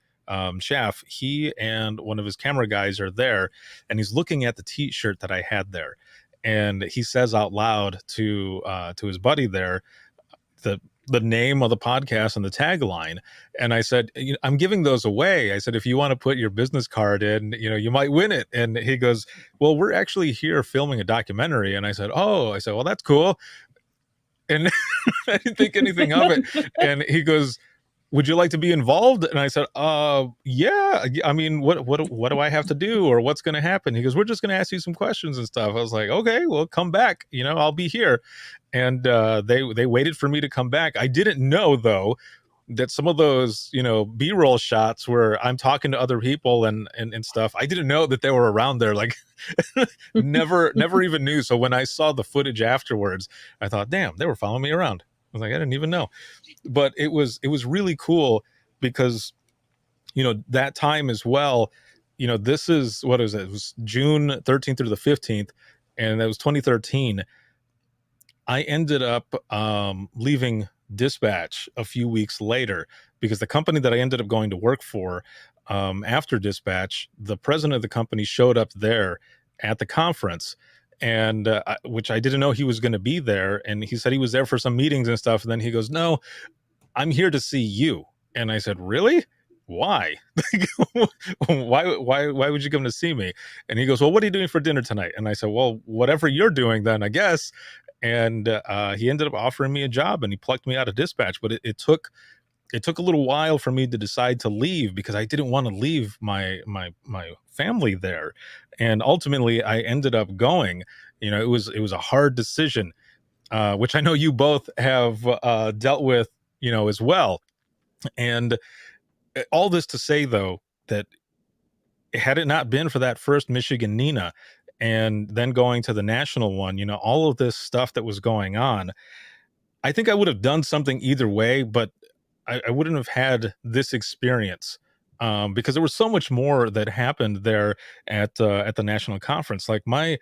Schaff, he and one of his camera guys are there, and he's looking at the T-shirt that I had there, and he says out loud to his buddy there the name of the podcast and the tagline. And I said, I'm giving those away. I said, if you want to put your business card in, you might win it. And he goes, well, we're actually here filming a documentary. And I said, well, that's cool. And I didn't think anything of it. And he goes, would you like to be involved? And I said, yeah. I mean, what do I have to do, or what's going to happen? He goes, we're just going to ask you some questions and stuff. I was like, okay, well, come back. I'll be here. And they waited for me to come back. I didn't know, though, that some of those, B-roll shots where I'm talking to other people and stuff, I didn't know that they were around there. Like, never even knew. So when I saw the footage afterwards, I thought, damn, they were following me around. I was like, I didn't even know. But it was really cool because, that time as well, this is, what is it? It was June 13th through the 15th, and that was 2013. I ended up leaving Dispatch a few weeks later because the company that I ended up going to work for after Dispatch, the president of the company showed up there at the conference, and which I didn't know he was going to be there. And he said he was there for some meetings and stuff. And then he goes, no, I'm here to see you. And I said, really? Why? why would you come to see me? And he goes, well, what are you doing for dinner tonight? And I said, well, whatever you're doing then, I guess. And he ended up offering me a job, and he plucked me out of Dispatch. But it took a little while for me to decide to leave because I didn't want to leave my family there. And ultimately I ended up going. It was a hard decision, which I know you both have dealt with, as well. And all this to say, though, that had it not been for that first Michigan NINA and then going to the national one, all of this stuff that was going on, I think I would have done something either way, but I wouldn't have had this experience because there was so much more that happened there at the national conference. And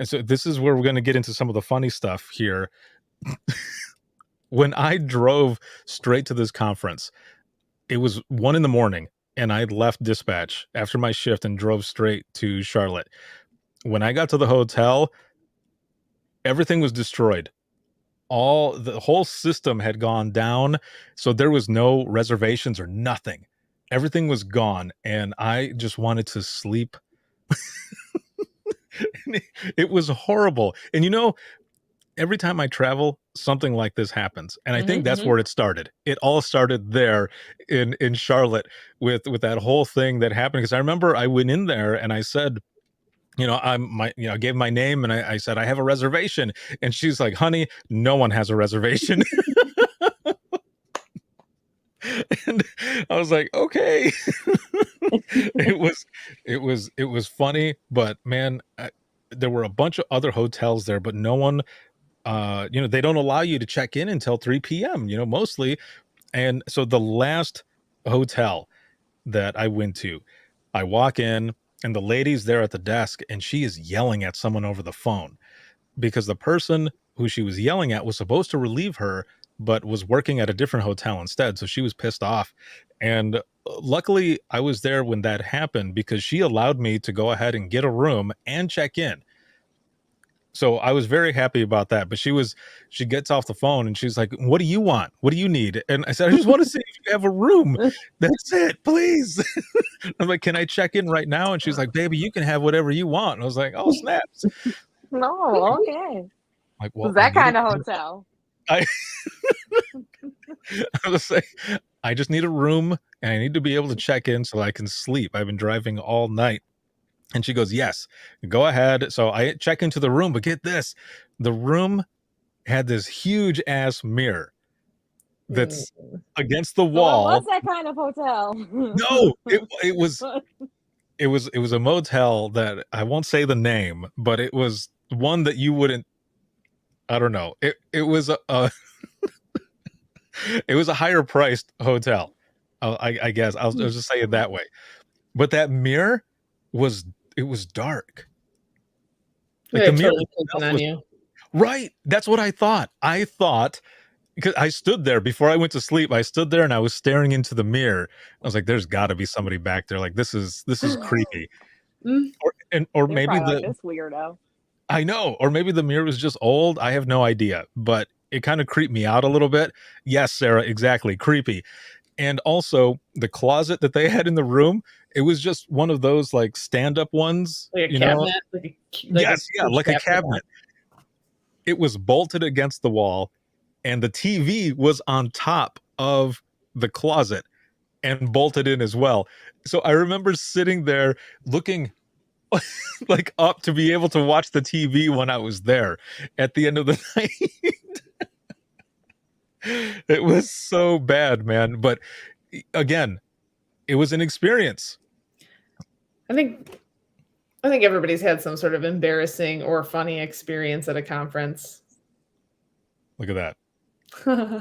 so this is where we're going to get into some of the funny stuff here. When I drove straight to this conference, it was 1 a.m, and I left Dispatch after my shift and drove straight to Charlotte. When I got to the hotel, everything was destroyed. The whole system had gone down, so there was no reservations or nothing. Everything was gone, and I just wanted to sleep. It was horrible. And every time I travel, something like this happens. And I think that's where it started. It all started there in Charlotte with that whole thing that happened. Because I remember I went in there and I said, I gave my name and I said, I have a reservation. And she's like, honey, no one has a reservation. And I was like, okay. It was funny, but man, there were a bunch of other hotels there, but no one, they don't allow you to check in until 3 p.m., mostly. And so the last hotel that I went to, I walk in and the lady's there at the desk and she is yelling at someone over the phone because the person who she was yelling at was supposed to relieve her, but was working at a different hotel instead. So she was pissed off. And luckily I was there when that happened because she allowed me to go ahead and get a room and check in. So I was very happy about that. But she gets off the phone and she's like, what do you want? What do you need? And I said, I just want to see if you have a room. That's it, please. I'm like, can I check in right now? And she's like, baby, you can have whatever you want. And I was like, oh, snaps. No, okay. Like, well, that kind of hotel. I was like, I just need a room and I need to be able to check in so I can sleep. I've been driving all night. And she goes, yes, go ahead. So I check into the room, but get this, the room had this huge ass mirror that's against the wall. Well, what's that kind of hotel? No, it was a motel that I won't say the name, but it was one that you wouldn't, I don't know. It was a It was a higher priced hotel. I guess I'll just say it that way. But that mirror was dark. Like They're the mirror totally creeping on was you. right. That's what I thought. I thought because I stood there before I went to sleep. I stood there and I was staring into the mirror. I was like, "There's got to be somebody back there. Like this is creepy." Mm. Or You're maybe probably like this weirdo. I know, or maybe the mirror was just old. I have no idea, but it kind of creeped me out a little bit. Yes, Sarah, exactly, creepy. And also the closet that they had in the room, it was just one of those like stand-up ones, Like a you know? cabinet. Like Yes, yeah, huge like a cabinet. It was bolted against the wall, and the TV was on top of the closet and bolted in as well. So I remember sitting there looking like up to be able to watch the TV when I was there at the end of the night. It was so bad, man. But again, it was an experience. I think everybody's had some sort of embarrassing or funny experience at a conference. Look at that.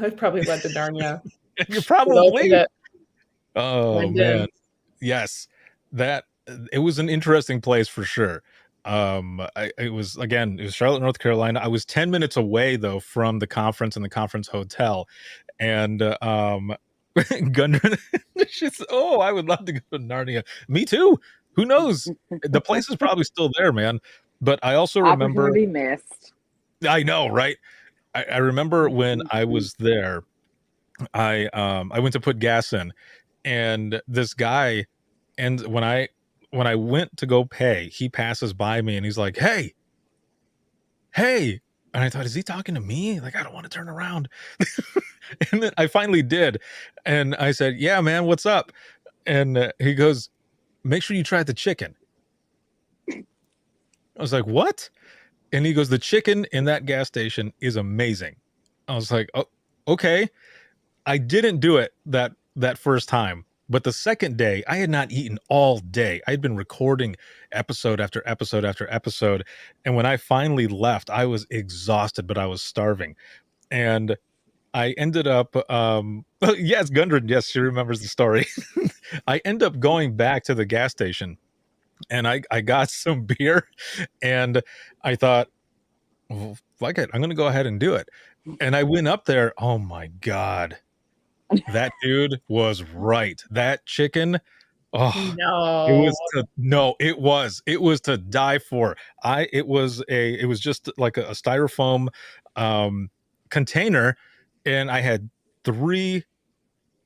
It probably led to Narnia. You're probably. I Oh did. man. Yes. That it was an interesting place for sure. It was Charlotte, North Carolina. I was 10 minutes away though from the conference and the conference hotel. And Gundren, she's I would love to go to Narnia. Me too. Who knows? The place is probably still there, man. But I also remember Opportunity missed. I know, right? I remember when I was there, I went to put gas in, and this guy, and when I went to go pay, he passes by me and he's like, "Hey." And I thought, is he talking to me? Like, I don't want to turn around. And then I finally did. And I said, "Yeah, man, what's up?" And he goes, "Make sure you try the chicken." I was like, "What?" And he goes, "The chicken in that gas station is amazing." I was like, "Oh, okay." I didn't do it that first time, but the second day I had not eaten all day. I had been recording episode after episode after episode, and when I finally left, I was exhausted, but I was starving. And I ended up yes, Gundren, yes, she remembers the story. I end up going back to the gas station, and I got some beer, and I thought, well, fuck it, I'm gonna go ahead and do it. And I went up there. Oh my God. That dude was right. That chicken, it was to die for. It was just like a styrofoam container, and I had 3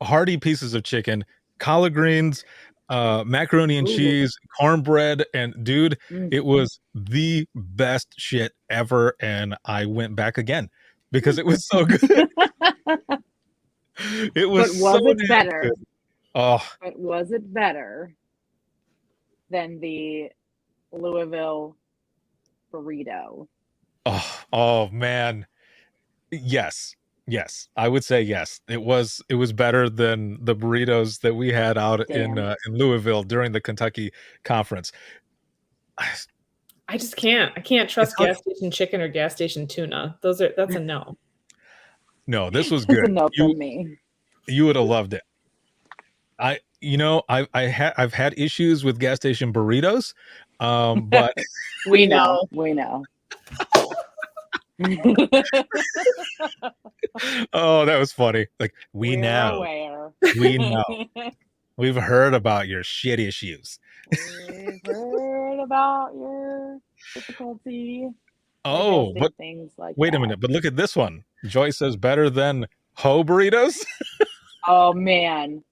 hearty pieces of chicken, collard greens, macaroni and cheese, cornbread, and dude, it was the best shit ever. And I went back again because it was so good. It was. But was so it damn better? good. Oh, But was it better than the Louisville burrito? oh man. Yes. I would say yes. It was better than the burritos that we had out in Louisville during the Kentucky conference. I just can't. I can't trust gas station chicken or gas station tuna. That's a no. No, this was That's a good. no from me. You would have loved it. I've had issues with gas station burritos, but We know. We know. oh, that was funny. Like we We're know, aware. we know, we've heard about your shit issues. We've heard about your difficulty. Oh, digesting but things like wait a that. minute. But look at this one. Joyce says better than Ho burritos. Oh man,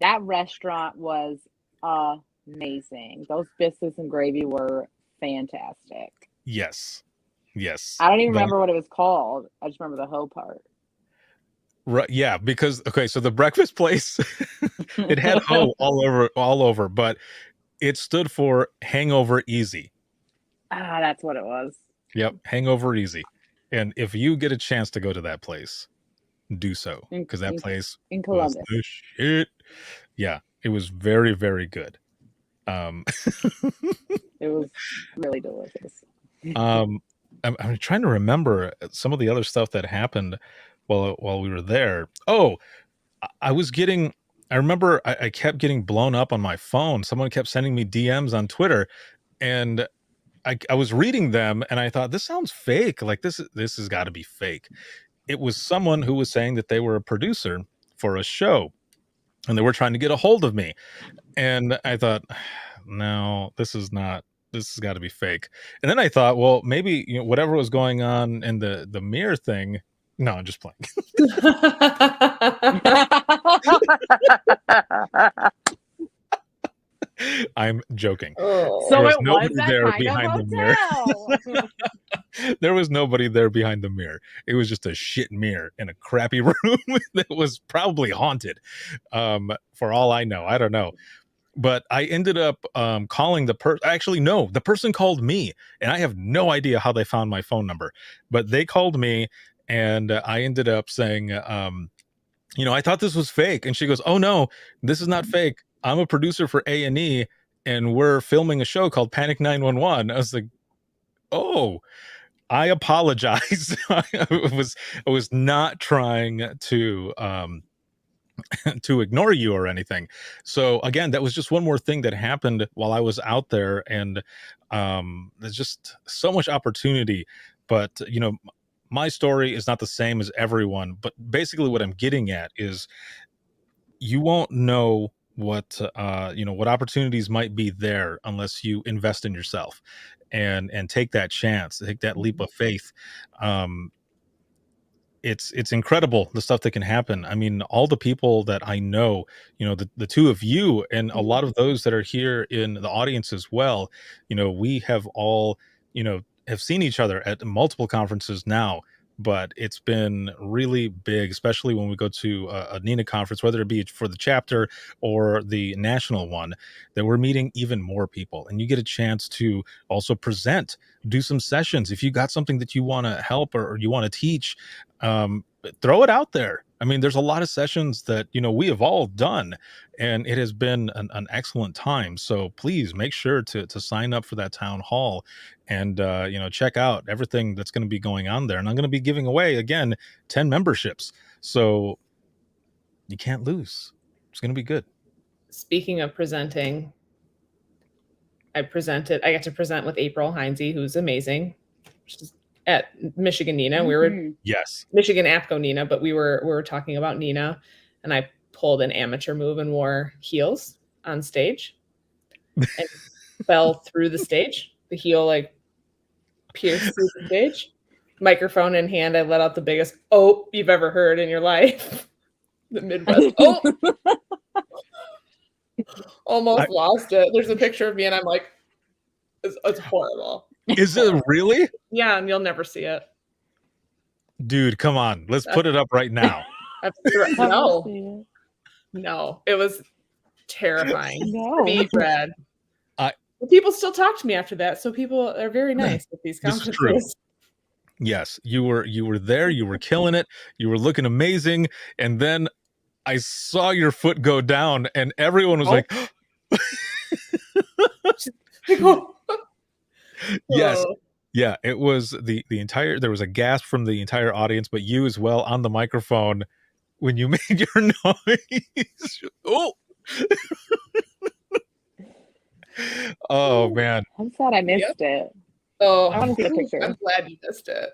that restaurant was amazing. Those biscuits and gravy were fantastic. Yes. I don't even remember what it was called. I just remember the hoe part. Right, yeah, because so the breakfast place, it had ho all over, but it stood for hangover easy. That's what it was. Yep, hangover easy. And if you get a chance to go to that place, do so, because that place in was Columbus. the shit. Yeah, it was very, very good. It was really delicious. I'm trying to remember some of the other stuff that happened while we were there. Oh, I was getting. I remember I kept getting blown up on my phone. Someone kept sending me DMs on Twitter, and I was reading them, and I thought this sounds fake. Like this has got to be fake. It was someone who was saying that they were a producer for a show, and they were trying to get a hold of me. And I thought, no, this is not. This has got to be fake. And then I thought, well, maybe whatever was going on in the mirror thing. No, I'm just playing. I'm joking. Oh. So There was it was nobody that there kind behind of the mirror. hotel. There was nobody there behind the mirror. It was just a shit mirror in a crappy room that was probably haunted. For all I know, I don't know. But I ended up calling the person. Actually, no, the person called me, and I have no idea how they found my phone number. But they called me, and I ended up saying, I thought this was fake. And she goes, "Oh no, this is not fake. I'm a producer for A&E, and we're filming a show called Panic 911." I was like, "Oh, I apologize. I was not trying to to ignore you or anything." So again, that was just one more thing that happened while I was out there, and there's just so much opportunity. But my story is not the same as everyone. But basically, what I'm getting at is you won't know what what opportunities might be there unless you invest in yourself and take that chance, take that leap of faith. It's incredible the stuff that can happen. I mean, all the people that I know, the two of you and a lot of those that are here in the audience as well, we have all, have seen each other at multiple conferences now. But it's been really big, especially when we go to a NINA conference, whether it be for the chapter or the national one, that we're meeting even more people. And you get a chance to also present, do some sessions. If you got something that you want to help or you want to teach, throw it out there. I mean, there's a lot of sessions that, we have all done, and it has been an excellent time. So please make sure to sign up for that town hall and, check out everything that's going to be going on there. And I'm going to be giving away, again, 10 memberships. So you can't lose. It's going to be good. Speaking of presenting, I got to present with April Heinze, who's amazing. She's at Michigan NINA. We were Yes, Michigan APCO NINA, but we were talking about NINA, and I pulled an amateur move and wore heels on stage and fell through the stage. The heel pierced through the stage. Microphone in hand, I let out the biggest "oh" you've ever heard in your life. The Midwest. Oh, almost lost it. There's a picture of me, and I'm like, it's horrible. Is it really? Yeah, and you'll never see Dude, come on. Let's put it up right now. No, it was terrifying. No. Me, Brad. People still talk to me after that, so people are very nice at these This is true. conferences. Yes, you were there. You were killing it. You were looking amazing. And then I saw your foot go down, and everyone was like, yes. Whoa. Yeah, it was the entire, there was a gasp from the entire audience, but you as well on the microphone when you made your noise. Oh. Oh man. I'm sad I missed it. Oh, I want to see the picture. I'm glad you missed it.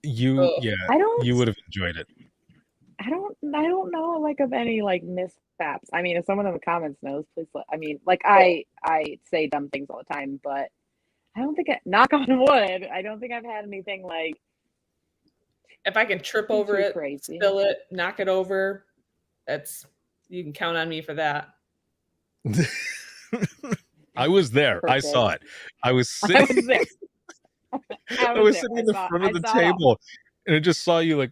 You you would have enjoyed it. I don't know of any mishaps. I mean, if someone in the comments knows, please I say dumb things all the time, but I don't think knock on wood, I don't think I've had anything if I can trip over it, crazy. spill it, knock it over, you can count on me for that. I was there. Perfect. I saw it. I was sitting I was sitting in the front of the table, and I just saw you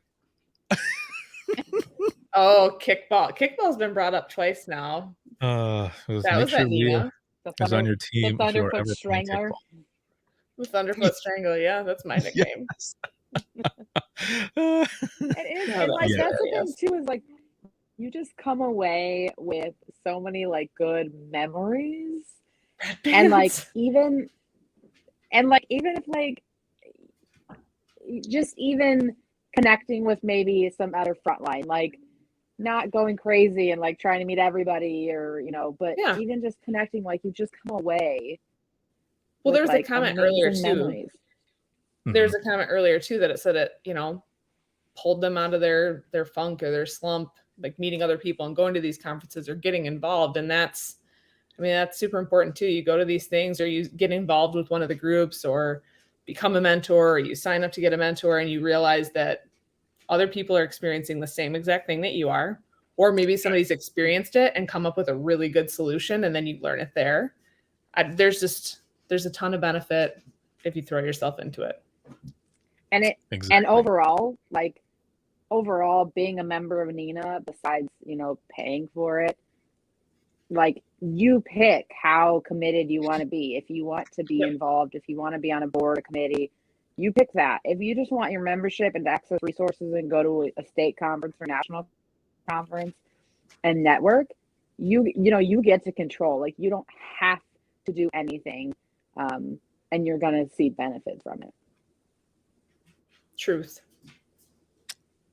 Oh, kickball. Kickball's been brought up twice now. That was at NINA. Was on your team. The if you were Thunderfoot ever playing Strangler. kickball. The Thunderfoot Strangler, yeah, that's my nickname. Yes. And that's the thing too, is you just come away with so many good memories. And even if connecting with maybe some other frontline, like not going crazy and like trying to meet everybody or, but Yeah. even just connecting, like you just come away. Well, with, there was like, a comment earlier amazing too. memories. There's a comment earlier too that it said it, pulled them out of their funk or their slump, like meeting other people and going to these conferences or getting involved. And that's super important too. You go to these things or you get involved with one of the groups or become a mentor or you sign up to get a mentor and you realize that other people are experiencing the same exact thing that you are, or maybe somebody's experienced it and come up with a really good solution and then you learn it there. There's a ton of benefit if you throw yourself into it. And and overall being a member of NINA, besides, paying for it, like you pick how committed you want to be. If you want to be involved, if you want to be on a board, a committee, you pick that. If you just want your membership and to access resources and go to a state conference or national conference and network, you get to control. Like you don't have to do anything, and you're going to see benefit from it. Truth.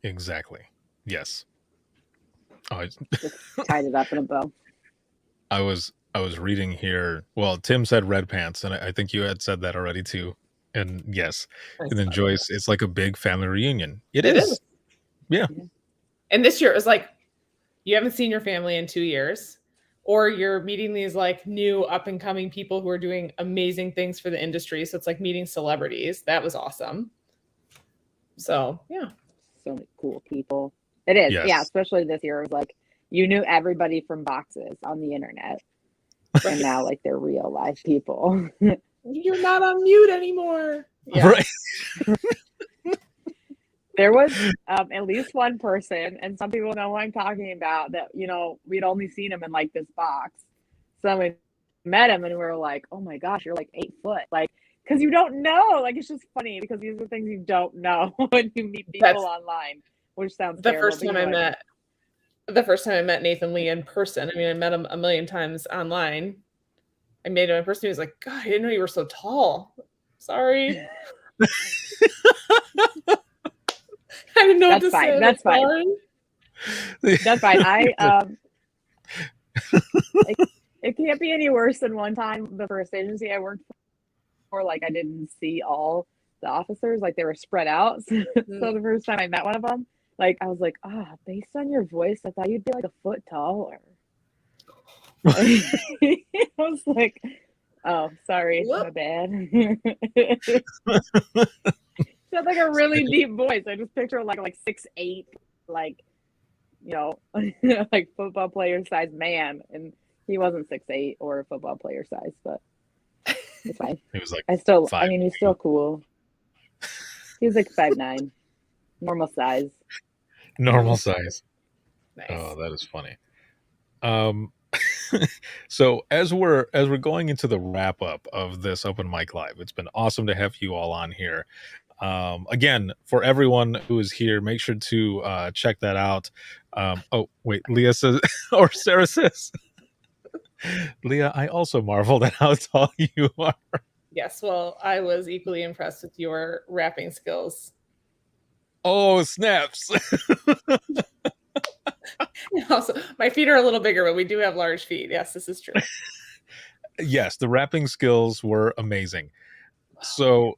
Exactly. Yes. Just tied it up in a bow. I was reading here. Well, Tim said red pants, and I think you had said that already too. And yes, and then Joyce, it's like a big family reunion. It is. Yeah. And this year it was like you haven't seen your family in 2 years, or you're meeting these like new up and coming people who are doing amazing things for the industry. So it's like meeting celebrities. That was awesome. So yeah. So many cool people. It is. Yes. Yeah. Especially this year. It was like you knew everybody from boxes on the internet. And now like they're real life people. You're not on mute anymore. Yeah. Right. There was at least one person, and some people know what I'm talking about, that, we'd only seen him in like this box. So we met him and we were like, oh my gosh, you're like 8 foot. Like, because you don't know. Like, it's just funny because these are things you don't know when you meet people online, which sounds the terrible. first time I met Nathan Lee in person. I mean, I met him a million times online. I made him in person. He was like, God, I didn't know you were so tall. Sorry. I didn't know what to say. That's fine. That's fine. It can't be any worse than one time the first agency I worked for, like I didn't see all the officers, like they were spread out. So the first time I met one of them, like I was like, based on your voice, I thought you'd be like a foot taller. I was like, oh, sorry, my bad. She had like a really deep voice. I just picture like 6'8", like, like football player size man, and he wasn't 6'8" or a football player size, but it's fine. He was like, he's still cool. He was like 5'9", normal size. Normal size. Nice. Oh, that is funny. So as we're going into the wrap up of this open mic live, it's been awesome to have you all on here. Again, for everyone who is here, make sure to check that out. Oh wait, Leah says, or Sarah says, Leah, I also marveled at how tall you are. Yes, well, I was equally impressed with your rapping skills. Oh, snaps. Also, my feet are a little bigger, but we do have large feet. Yes, this is true. Yes, the rapping skills were amazing. So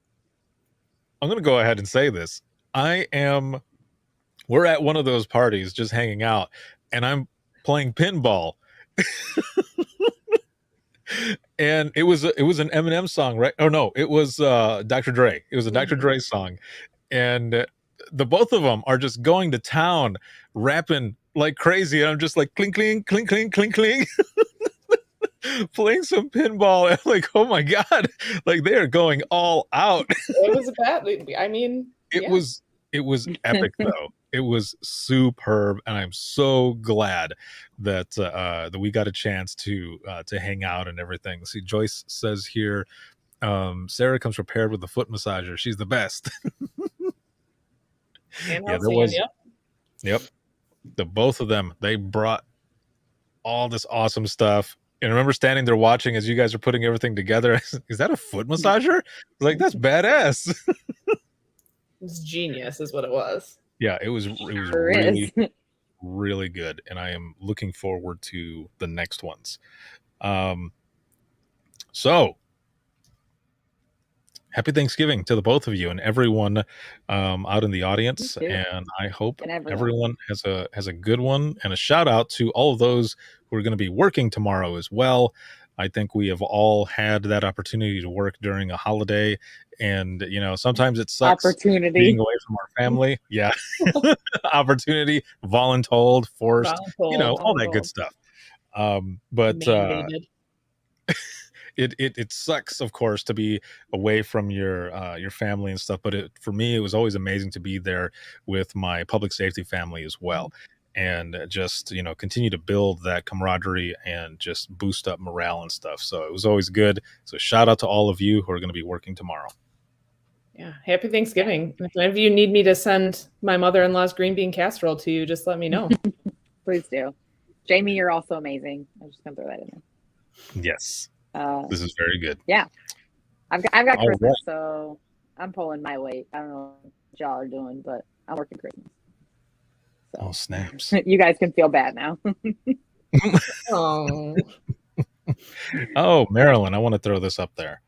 I'm going to go ahead and say this. We're at one of those parties just hanging out, and I'm playing pinball. And it was an Eminem song, right? Oh no, it was Dr. Dre. It was a Dr. Dre song. And the both of them are just going to town, rapping like crazy. And I'm just like clink, clink, clink, clink, clink, clink. Playing some pinball. And I'm like, oh my God. Like they are going all out. It was bad. I mean, it was epic though. It was superb, and I'm so glad that that we got a chance to hang out and everything. See, Joyce says here, Sarah comes prepared with a foot massager. She's the best. Yeah, there was. Yep, the both of them. They brought all this awesome stuff. And I remember standing there watching as you guys are putting everything together. Is that a foot massager? Like, that's badass. It's genius, is what it was. Yeah, it was Sure really, is. really good, and I am looking forward to the next ones. So happy Thanksgiving to the both of you and everyone out in the audience, You too. and I hope And everyone. everyone has a good one. And a shout out to all of those who are going to be working tomorrow as well. I think we have all had that opportunity to work during a holiday, and sometimes it sucks being Opportunity. away from our family. Yeah, opportunity, voluntold, forced, all that good stuff. But Mandated. it sucks, of course, to be away from your family and stuff. But for me, it was always amazing to be there with my public safety family as well, and just continue to build that camaraderie and just boost up morale and stuff. So it was always good. So shout out to all of you who are going to be working tomorrow. Yeah, happy Thanksgiving. If any of you need me to send my mother-in-law's green bean casserole to you, just let me know. Please do. Jamie, you're also amazing. I'm just gonna throw that in there. Yes, this is very good. Yeah, I've got All Christmas, right. so I'm pulling my weight. I don't know what y'all are doing, but I'm working Christmas. Oh, snaps. You guys can feel bad now. Oh, Oh, Marilyn, I want to throw this up there.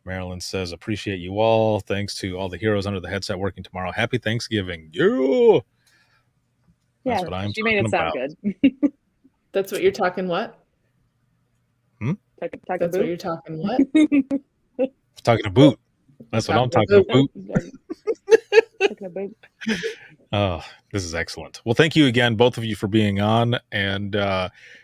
Marilyn says, appreciate you all. Thanks to all the heroes under the headset working tomorrow. Happy Thanksgiving. Yeah. That's what I'm she made it talking sound about. good. that's what you're talking. What? Talking That's what boot? you're talking. What? Talking to boot. That's what I'm talking about. Talking about. Oh, this is excellent. Well, thank you again, both of you, for being on. And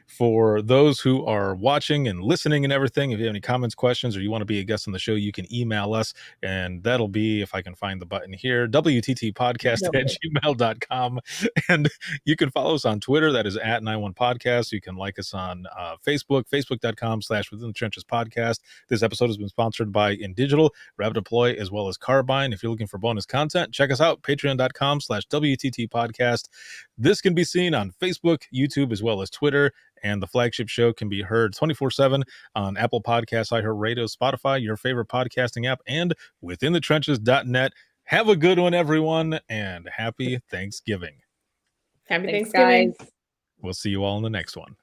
for those who are watching and listening and everything, if you have any comments, questions, or you want to be a guest on the show, you can email us. And that'll be, if I can find the button here, wttpodcast@gmail.com. And you can follow us on Twitter. That is @91podcast. You can like us on Facebook, facebook.com/Within the Trenches Podcast. This episode has been sponsored by InDigital, Rapid Deploy, as well as Carbine. If you're looking for bonus content, check us out, patreon.com/WTT Podcast. This can be seen on Facebook, YouTube, as well as Twitter. And the flagship show can be heard 24/7 on Apple Podcasts, iHeartRadio, Spotify, your favorite podcasting app, and withinthetrenches.net. Have a good one, everyone, and happy Thanksgiving. Happy Thanks, Thanksgiving. guys. We'll see you all in the next one.